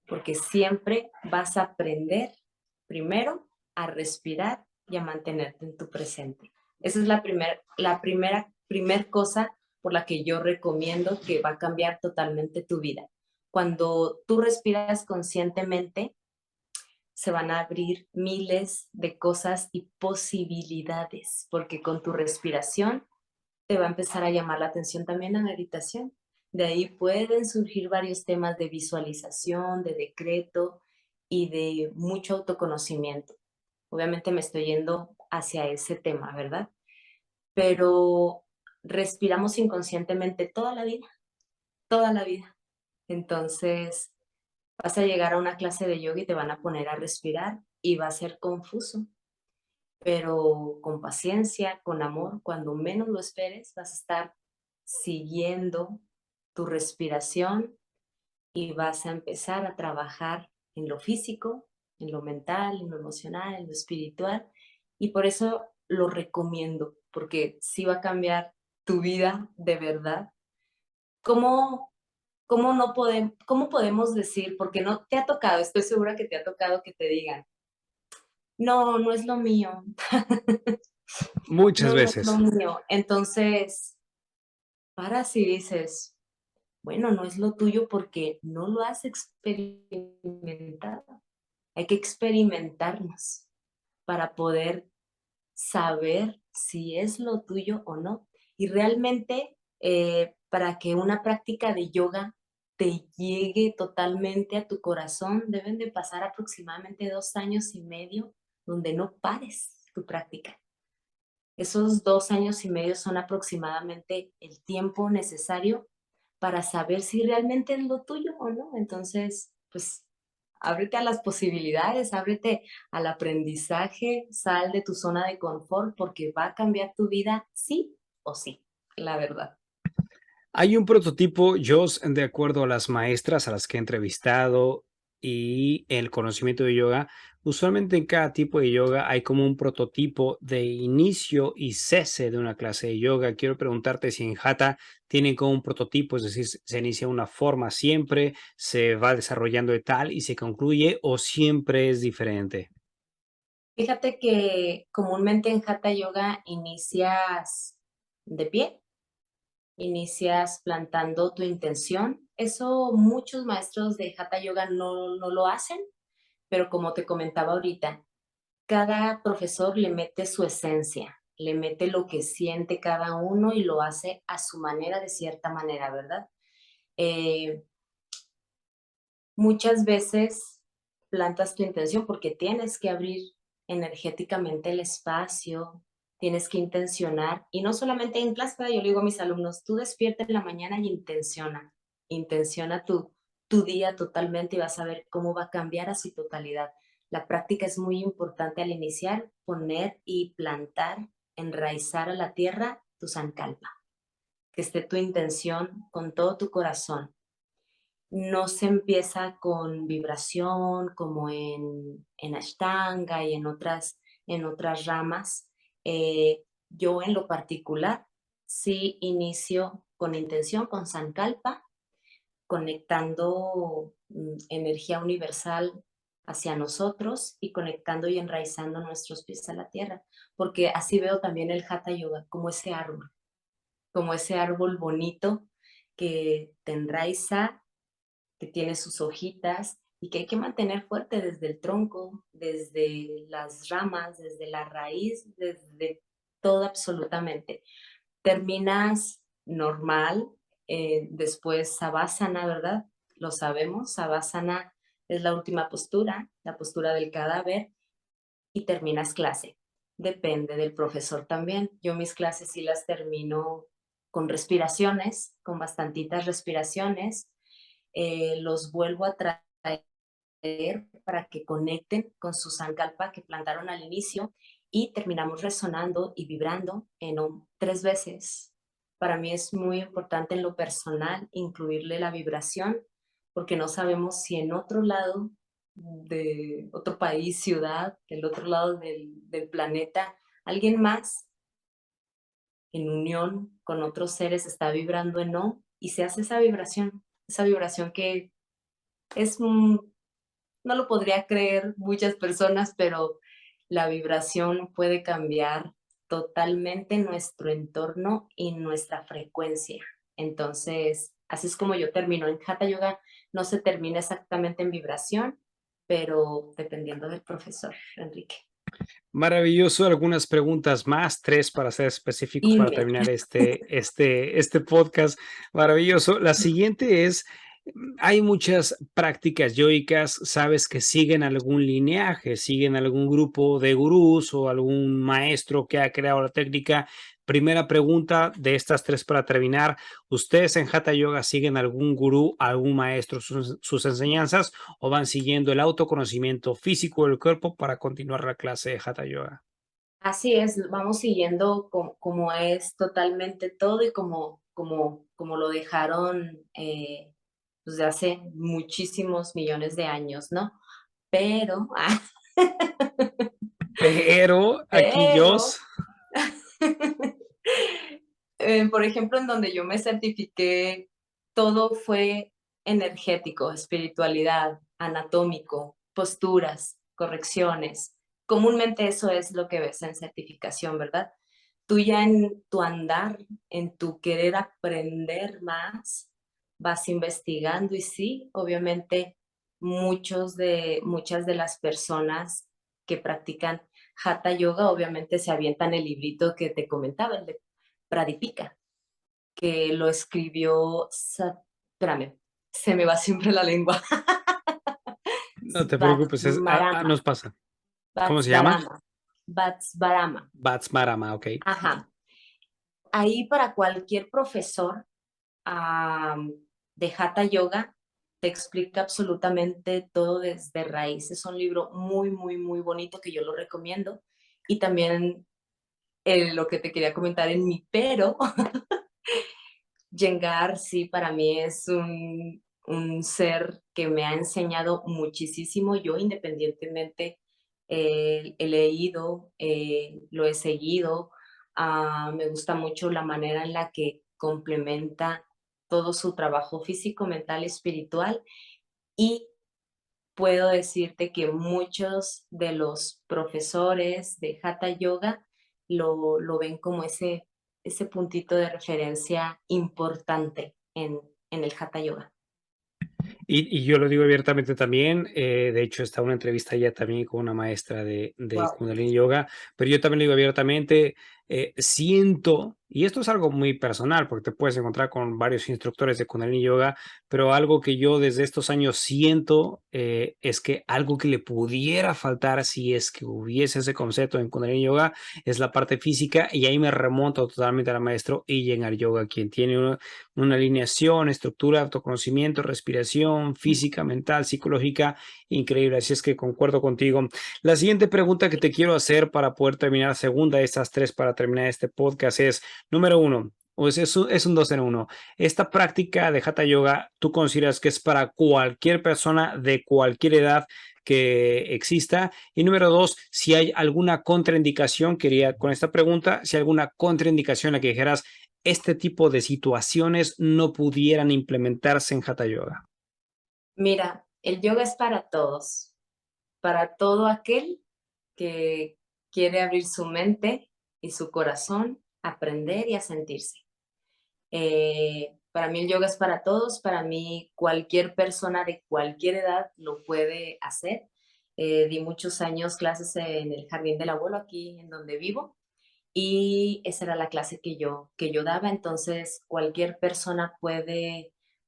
Speaker 2: porque siempre vas a aprender primero a respirar y a mantenerte en tu presente. Esa es la primera cosa por la que yo recomiendo que va a cambiar totalmente tu vida. Cuando tú respiras conscientemente, se van a abrir miles de cosas y posibilidades, porque con tu respiración te va a empezar a llamar la atención también la meditación. De ahí pueden surgir varios temas de visualización, de decreto y de mucho autoconocimiento. Obviamente me estoy yendo hacia ese tema, ¿verdad? Pero respiramos inconscientemente toda la vida, toda la vida. Entonces, vas a llegar a una clase de yoga y te van a poner a respirar y va a ser confuso, pero con paciencia, con amor, cuando menos lo esperes, vas a estar siguiendo tu respiración y vas a empezar a trabajar en lo físico, en lo mental, en lo emocional, en lo espiritual. Y por eso lo recomiendo, porque sí va a cambiar tu vida de verdad. ¿Cómo, cómo podemos decir, porque no te ha tocado, estoy segura que te ha tocado que te digan, no, no es lo mío,
Speaker 3: Muchas
Speaker 2: no, no es lo
Speaker 3: veces.
Speaker 2: mío. Entonces, paras y dices, bueno, no es lo tuyo porque no lo has experimentado. Hay que experimentarnos para poder saber si es lo tuyo o no. Y realmente, para que una práctica de yoga te llegue totalmente a tu corazón, deben de pasar aproximadamente 2 años y medio donde no pares tu práctica. Esos 2 años y medio son aproximadamente el tiempo necesario para saber si realmente es lo tuyo o no. Entonces, pues, ábrete a las posibilidades, ábrete al aprendizaje, sal de tu zona de confort porque va a cambiar tu vida sí o sí, la verdad.
Speaker 3: Hay un prototipo, yo, de acuerdo a las maestras a las que he entrevistado y el conocimiento de yoga, usualmente en cada tipo de yoga hay como un prototipo de inicio y cese de una clase de yoga. Quiero preguntarte si en Hatha tienen como un prototipo, es decir, se inicia una forma siempre, se va desarrollando de tal y se concluye o siempre es diferente.
Speaker 2: Fíjate que comúnmente en Hatha Yoga inicias de pie, inicias plantando tu intención. Eso muchos maestros de Hatha Yoga no lo hacen, pero como te comentaba ahorita, cada profesor le mete su esencia, le mete lo que siente cada uno y lo hace a su manera, de cierta manera, ¿verdad? Eh, Muchas veces plantas tu intención porque tienes que abrir energéticamente el espacio, tienes que intencionar, y no solamente en clase, ¿verdad? Yo le digo a mis alumnos, tú despierta en la mañana y intenciona tu día totalmente y vas a ver cómo va a cambiar a su totalidad. La práctica es muy importante al iniciar, poner y plantar, enraizar a la tierra tu sankalpa, que esté tu intención con todo tu corazón. No se empieza con vibración como en Ashtanga y en otras ramas. Yo en lo particular sí inicio con intención, con Sankalpa, conectando energía universal hacia nosotros y conectando y enraizando nuestros pies a la tierra, porque así veo también el Hatha Yoga como ese árbol bonito que te enraiza, que tiene sus hojitas y que hay que mantener fuerte desde el tronco, desde las ramas, desde la raíz, desde todo absolutamente. Terminas normal, después Savasana, ¿verdad? lo sabemos. Savasana es la última postura, la postura del cadáver, y terminas clase. Depende del profesor también. Yo mis clases sí las termino con respiraciones, con bastantitas respiraciones. Los vuelvo a traer para que conecten con su sankalpa que plantaron al inicio y terminamos resonando y vibrando en 3 veces. Para mí es muy importante en lo personal incluirle la vibración porque no sabemos si en otro lado de otro país, ciudad, del otro lado del planeta, alguien más en unión con otros seres está vibrando en no y se hace esa vibración que es no lo podría creer muchas personas, pero la vibración puede cambiar totalmente nuestro entorno y nuestra frecuencia. Entonces, así es como yo termino. En Hatha Yoga no se termina exactamente en vibración, pero dependiendo del profesor, Enrique.
Speaker 3: Maravilloso. Algunas preguntas más, tres para ser específicos para
Speaker 2: Dime.
Speaker 3: terminar este podcast. Maravilloso. La siguiente es, hay muchas prácticas yoicas, sabes que siguen algún lineaje, siguen algún grupo de gurús o algún maestro que ha creado la técnica. Primera pregunta de estas tres para terminar. ¿Ustedes en Hatha Yoga siguen algún gurú, algún maestro, sus enseñanzas o van siguiendo el autoconocimiento físico del cuerpo para continuar la clase de Hatha Yoga?
Speaker 2: Así es, vamos siguiendo como es totalmente todo y como lo dejaron desde hace muchísimos millones de años, ¿no? Pero,
Speaker 3: Pero aquí yo,
Speaker 2: pero, por ejemplo, en donde yo me certifiqué, todo fue energético, espiritualidad, anatómico, posturas, correcciones. Comúnmente eso es lo que ves en certificación, ¿verdad? Tú ya en tu andar, en tu querer aprender más, vas investigando y sí, obviamente muchas de las personas que practican Hatha Yoga obviamente se avientan el librito que te comentaba, el de Pradipika, que lo escribió, espérame, se me va siempre la lengua.
Speaker 3: no te preocupes, nos pasa. ¿Cómo se llama?
Speaker 2: Vatsvarama, Vatsvarama.
Speaker 3: Batsmarama, ok.
Speaker 2: Ajá. Ahí para cualquier profesor de Hatha Yoga te explica absolutamente todo desde raíz. Es un libro muy, muy, muy bonito que yo lo recomiendo. Y también lo que te quería comentar en mi pero, Yengar sí para mí es un ser que me ha enseñado muchísimo. Yo independientemente he leído, lo he seguido. Me gusta mucho la manera en la que complementa todo su trabajo físico, mental y espiritual. Y puedo decirte que muchos de los profesores de Hatha Yoga lo ven como ese puntito de referencia importante en el Hatha Yoga.
Speaker 3: Y yo lo digo abiertamente también, de hecho está una entrevista ya también con una maestra de
Speaker 2: Wow.
Speaker 3: Kundalini Yoga, pero yo también lo digo abiertamente, siento, y esto es algo muy personal, porque te puedes encontrar con varios instructores de Kundalini Yoga, pero algo que yo desde estos años siento es que algo que le pudiera faltar si es que hubiese ese concepto en Kundalini Yoga es la parte física, y ahí me remonto totalmente al maestro Iyengar Yoga, quien tiene una alineación, estructura, autoconocimiento, respiración, física, mental, psicológica, increíble. Así es que concuerdo contigo. La siguiente pregunta que te quiero hacer para poder terminar, la segunda de estas tres para terminar este podcast es, número uno, pues es un dos en uno. Esta práctica de Hatha Yoga, ¿tú consideras que es para cualquier persona de cualquier edad que exista? Y número dos, si hay alguna contraindicación, quería con esta pregunta, si hay alguna contraindicación en la que dijeras, este tipo de situaciones no pudieran implementarse en Hatha Yoga.
Speaker 2: Mira, el yoga es para todo aquel que quiere abrir su mente y su corazón, aprender y a sentirse. Para mí el yoga es para todos, para mí cualquier persona de cualquier edad lo puede hacer. Di muchos años clases en el Jardín del Abuelo, aquí en donde vivo, y esa era la clase que yo daba, entonces cualquier persona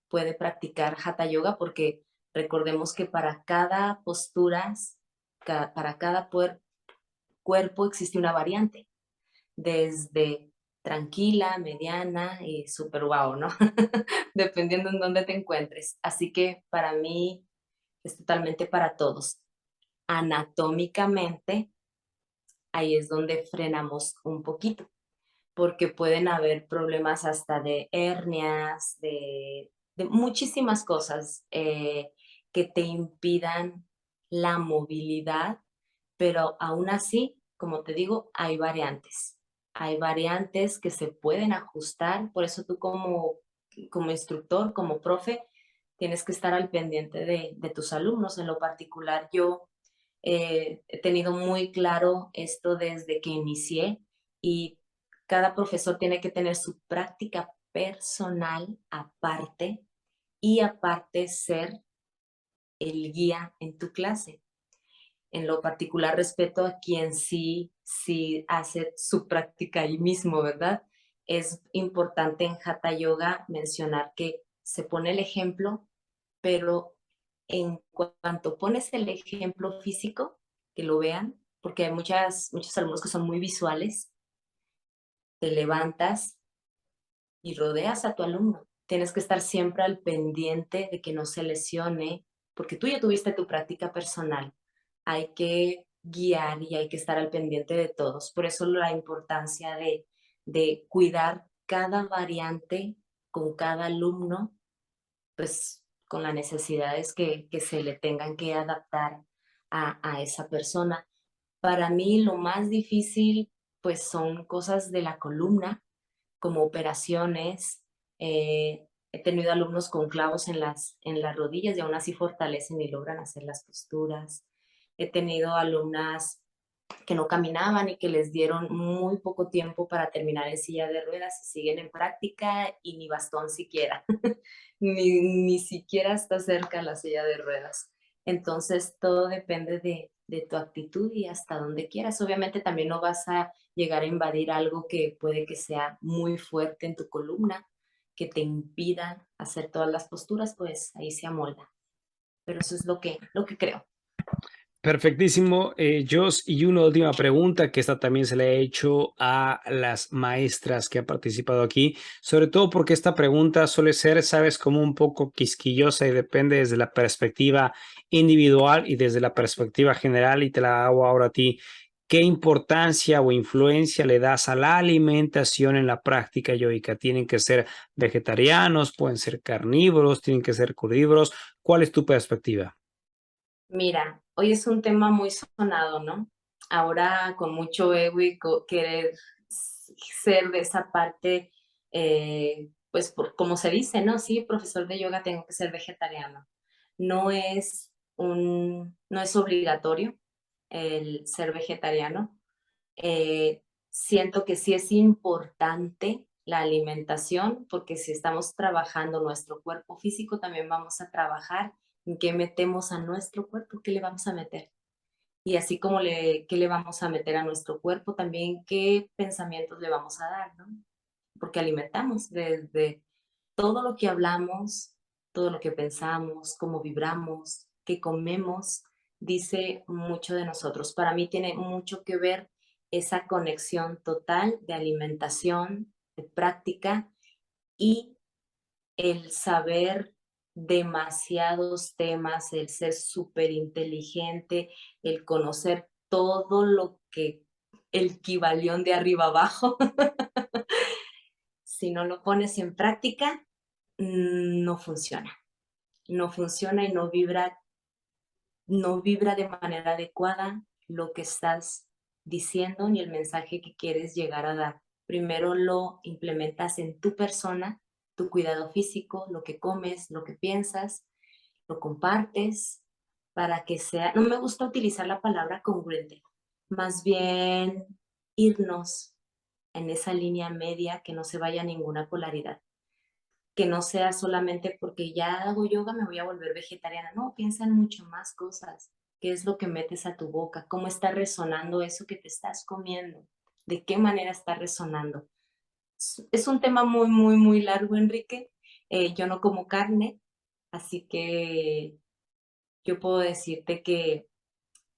Speaker 2: puede practicar Hatha Yoga, porque recordemos que para cada postura, para cada cuerpo existe una variante, desde tranquila, mediana y super wow, ¿no? Dependiendo en dónde te encuentres. Así que para mí es totalmente para todos. Anatómicamente, ahí es donde frenamos un poquito, porque pueden haber problemas hasta de hernias, de muchísimas cosas que te impidan la movilidad, pero aún así, como te digo, hay variantes. Hay variantes que se pueden ajustar, por eso tú como instructor, como profe, tienes que estar al pendiente de tus alumnos. En lo particular, yo he tenido muy claro esto desde que inicié, y cada profesor tiene que tener su práctica personal aparte, y aparte ser el guía en tu clase. En lo particular, respeto a quien sí hace su práctica ahí mismo, ¿verdad? Es importante en Hatha Yoga mencionar que se pone el ejemplo, pero en cuanto pones el ejemplo físico, que lo vean, porque hay muchos alumnos que son muy visuales, te levantas y rodeas a tu alumno. Tienes que estar siempre al pendiente de que no se lesione, porque tú ya tuviste tu práctica personal. Hay que guiar y hay que estar al pendiente de todos. Por eso la importancia de cuidar cada variante con cada alumno, pues con las necesidades que se le tengan que adaptar a esa persona. Para mí lo más difícil pues son cosas de la columna, como operaciones. He tenido alumnos con clavos en las rodillas y aún así fortalecen y logran hacer las posturas. He tenido alumnas que no caminaban y que les dieron muy poco tiempo para terminar en silla de ruedas y siguen en práctica y ni bastón siquiera, ni siquiera está cerca la silla de ruedas. Entonces todo depende de tu actitud y hasta donde quieras. Obviamente también no vas a llegar a invadir algo que puede que sea muy fuerte en tu columna, que te impida hacer todas las posturas, pues ahí se amolda. Pero eso es lo que creo.
Speaker 3: Perfectísimo, Jos. Y una última pregunta, que esta también se le ha hecho a las maestras que han participado aquí, sobre todo porque esta pregunta suele ser, sabes, como un poco quisquillosa y depende desde la perspectiva individual y desde la perspectiva general, y te la hago ahora a ti. ¿Qué importancia o influencia le das a la alimentación en la práctica yoica? ¿Tienen que ser vegetarianos, pueden ser carnívoros, tienen que ser crudívoros? ¿Cuál es tu perspectiva?
Speaker 2: Mira, hoy es un tema muy sonado, ¿no? Ahora con mucho ego y querer ser de esa parte, pues como se dice, ¿no? Sí, profesor de yoga, tengo que ser vegetariano. No es obligatorio el ser vegetariano. Siento que sí es importante la alimentación, porque si estamos trabajando nuestro cuerpo físico, también vamos a trabajar en qué metemos a nuestro cuerpo, qué le vamos a meter. Y así como qué le vamos a meter a nuestro cuerpo, también qué pensamientos le vamos a dar, ¿no? Porque alimentamos desde todo lo que hablamos, todo lo que pensamos, cómo vibramos, qué comemos, dice mucho de nosotros. Para mí tiene mucho que ver esa conexión total de alimentación, de práctica y el saber demasiados temas, el ser súper inteligente, el conocer todo lo que el Kybalión de arriba abajo. Si no lo pones en práctica, no funciona. No funciona y no vibra de manera adecuada lo que estás diciendo ni el mensaje que quieres llegar a dar. Primero lo implementas en tu persona, tu cuidado físico, lo que comes, lo que piensas, lo compartes para que sea, no me gusta utilizar la palabra congruente, más bien irnos en esa línea media, que no se vaya a ninguna polaridad, que no sea solamente porque ya hago yoga me voy a volver vegetariana. No, piensa en mucho más cosas. ¿Qué es lo que metes a tu boca? ¿Cómo está resonando eso que te estás comiendo? ¿De qué manera está resonando? Es un tema muy, muy, muy largo, Enrique, Yo no como carne, así que yo puedo decirte que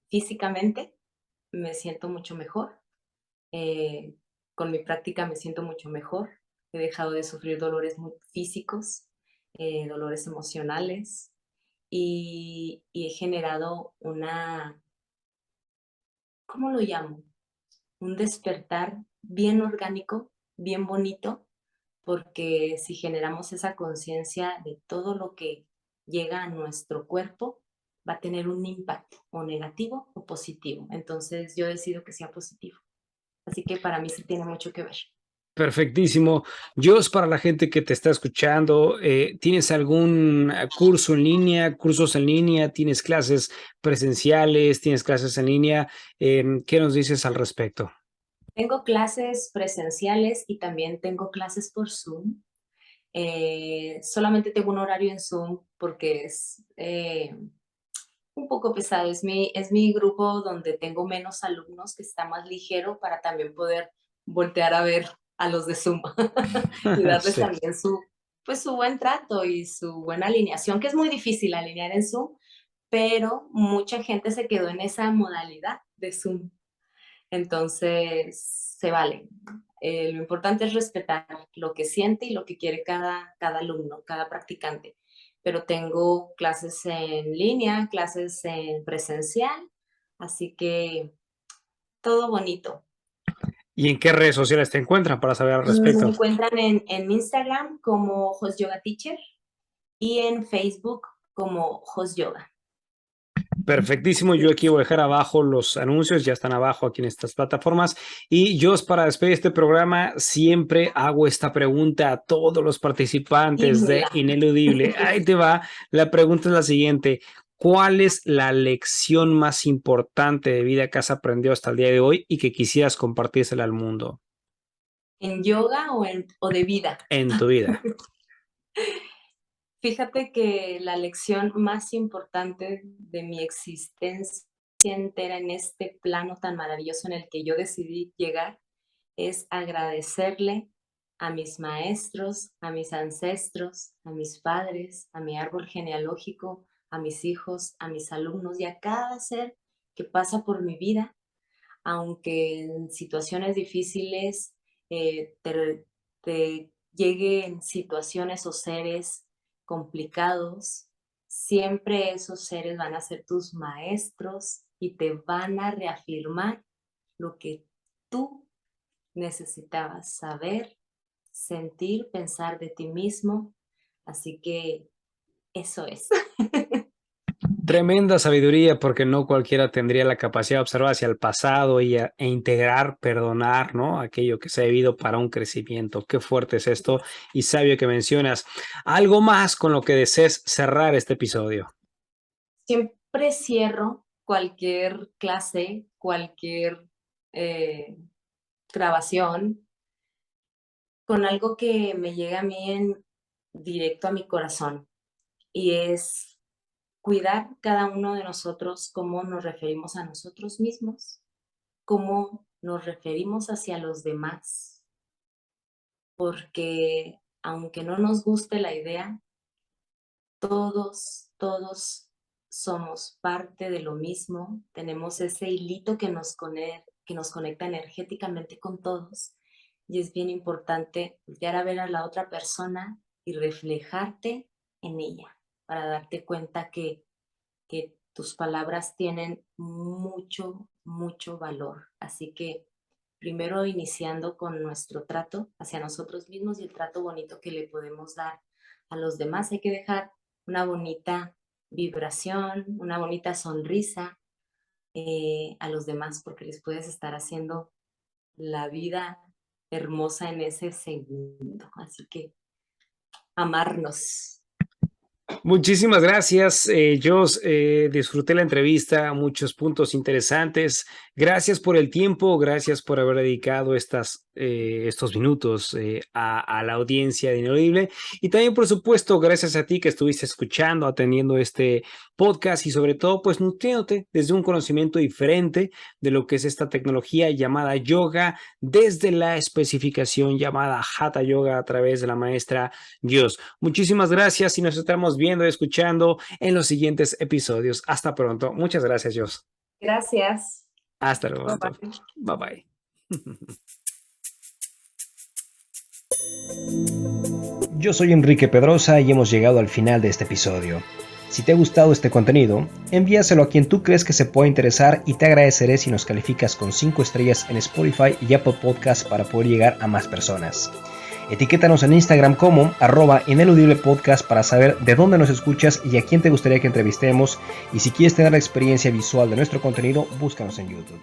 Speaker 2: físicamente me siento mucho mejor. eh, con mi práctica me siento mucho mejor. He dejado de sufrir dolores muy físicos, dolores emocionales y he generado una, ¿cómo lo llamo? Un despertar bien orgánico, bien bonito, porque si generamos esa conciencia de todo lo que llega a nuestro cuerpo, va a tener un impacto o negativo o positivo. Entonces yo decido que sea positivo. Así que para mí sí tiene mucho que ver.
Speaker 3: Perfectísimo. Jos, para la gente que te está escuchando, ¿tienes algún curso en línea, cursos en línea? ¿Tienes clases presenciales? ¿Tienes clases en línea? ¿Qué nos dices al respecto?
Speaker 2: Tengo clases presenciales y también tengo clases por Zoom. Solamente tengo un horario en Zoom porque es un poco pesado. Es mi grupo donde tengo menos alumnos, que está más ligero para también poder voltear a ver a los de Zoom y darles
Speaker 3: Sí.
Speaker 2: también su buen trato y su buena alineación, que es muy difícil alinear en Zoom, pero mucha gente se quedó en esa modalidad de Zoom. Entonces, se vale. Lo importante es respetar lo que siente y lo que quiere cada alumno, cada practicante. Pero tengo clases en línea, clases en presencial, así que todo bonito.
Speaker 3: ¿Y en qué redes sociales te encuentran para saber al
Speaker 2: Me
Speaker 3: respecto?
Speaker 2: encuentran en Instagram como Host Yoga Teacher y en Facebook como Host Yoga.
Speaker 3: Perfectísimo. Yo aquí voy a dejar abajo los anuncios, ya están abajo aquí en estas plataformas. Y yo, para despedir este programa, siempre hago esta pregunta a todos los participantes de
Speaker 2: Dímela.
Speaker 3: Ineludible. Ahí te va. La pregunta es la siguiente. ¿Cuál es la lección más importante de vida que has aprendido hasta el día de hoy y que quisieras compartírsela al mundo
Speaker 2: ¿En yoga o de vida?
Speaker 3: en tu vida?
Speaker 2: Fíjate que la lección más importante de mi existencia entera en este plano tan maravilloso en el que yo decidí llegar es agradecerle a mis maestros, a mis ancestros, a mis padres, a mi árbol genealógico, a mis hijos, a mis alumnos y a cada ser que pasa por mi vida, aunque en situaciones difíciles te lleguen situaciones o seres complicados, siempre esos seres van a ser tus maestros y te van a reafirmar lo que tú necesitabas saber, sentir, pensar de ti mismo. Así que eso es.
Speaker 3: Tremenda sabiduría, porque no cualquiera tendría la capacidad de observar hacia el pasado e integrar, perdonar, ¿no? Aquello que se ha vivido para un crecimiento. Qué fuerte es esto y sabio que mencionas. Algo más con lo que desees cerrar este episodio.
Speaker 2: Siempre cierro cualquier clase, cualquier eh, grabación con algo que me llega a mí en directo a mi corazón y es cuidar cada uno de nosotros cómo nos referimos a nosotros mismos, cómo nos referimos hacia los demás, porque aunque no nos guste la idea, todos somos parte de lo mismo, tenemos ese hilito que nos conecta energéticamente con todos y es bien importante voltear a ver a la otra persona y reflejarte en ella para darte cuenta que tus palabras tienen mucho valor. Así que primero iniciando con nuestro trato hacia nosotros mismos y el trato bonito que le podemos dar a los demás, hay que dejar una bonita vibración, una bonita sonrisa a los demás porque les puedes estar haciendo la vida hermosa en ese segundo. Así que amarnos.
Speaker 3: Muchísimas gracias, Jos. Disfruté la entrevista, muchos puntos interesantes. Gracias por el tiempo, gracias por haber dedicado estos minutos a la audiencia de Inaudible. Y también, por supuesto, gracias a ti que estuviste escuchando, atendiendo este podcast y sobre todo, pues nutriéndote desde un conocimiento diferente de lo que es esta tecnología llamada yoga, desde la especificación llamada Hatha Yoga a través de la maestra Jos. Muchísimas gracias y nos estamos viendo y escuchando en los siguientes episodios. Hasta pronto. Muchas gracias, Jos.
Speaker 2: Gracias.
Speaker 3: Hasta luego.
Speaker 2: Bye,
Speaker 3: bye.
Speaker 1: Yo soy Enrique Pedrosa y hemos llegado al final de este episodio. Si te ha gustado este contenido, envíaselo a quien tú crees que se pueda interesar y te agradeceré si nos calificas con 5 estrellas en Spotify y Apple Podcasts para poder llegar a más personas. Etiquétanos en Instagram como @ineludiblepodcast para saber de dónde nos escuchas y a quién te gustaría que entrevistemos. Y si quieres tener la experiencia visual de nuestro contenido, búscanos en YouTube.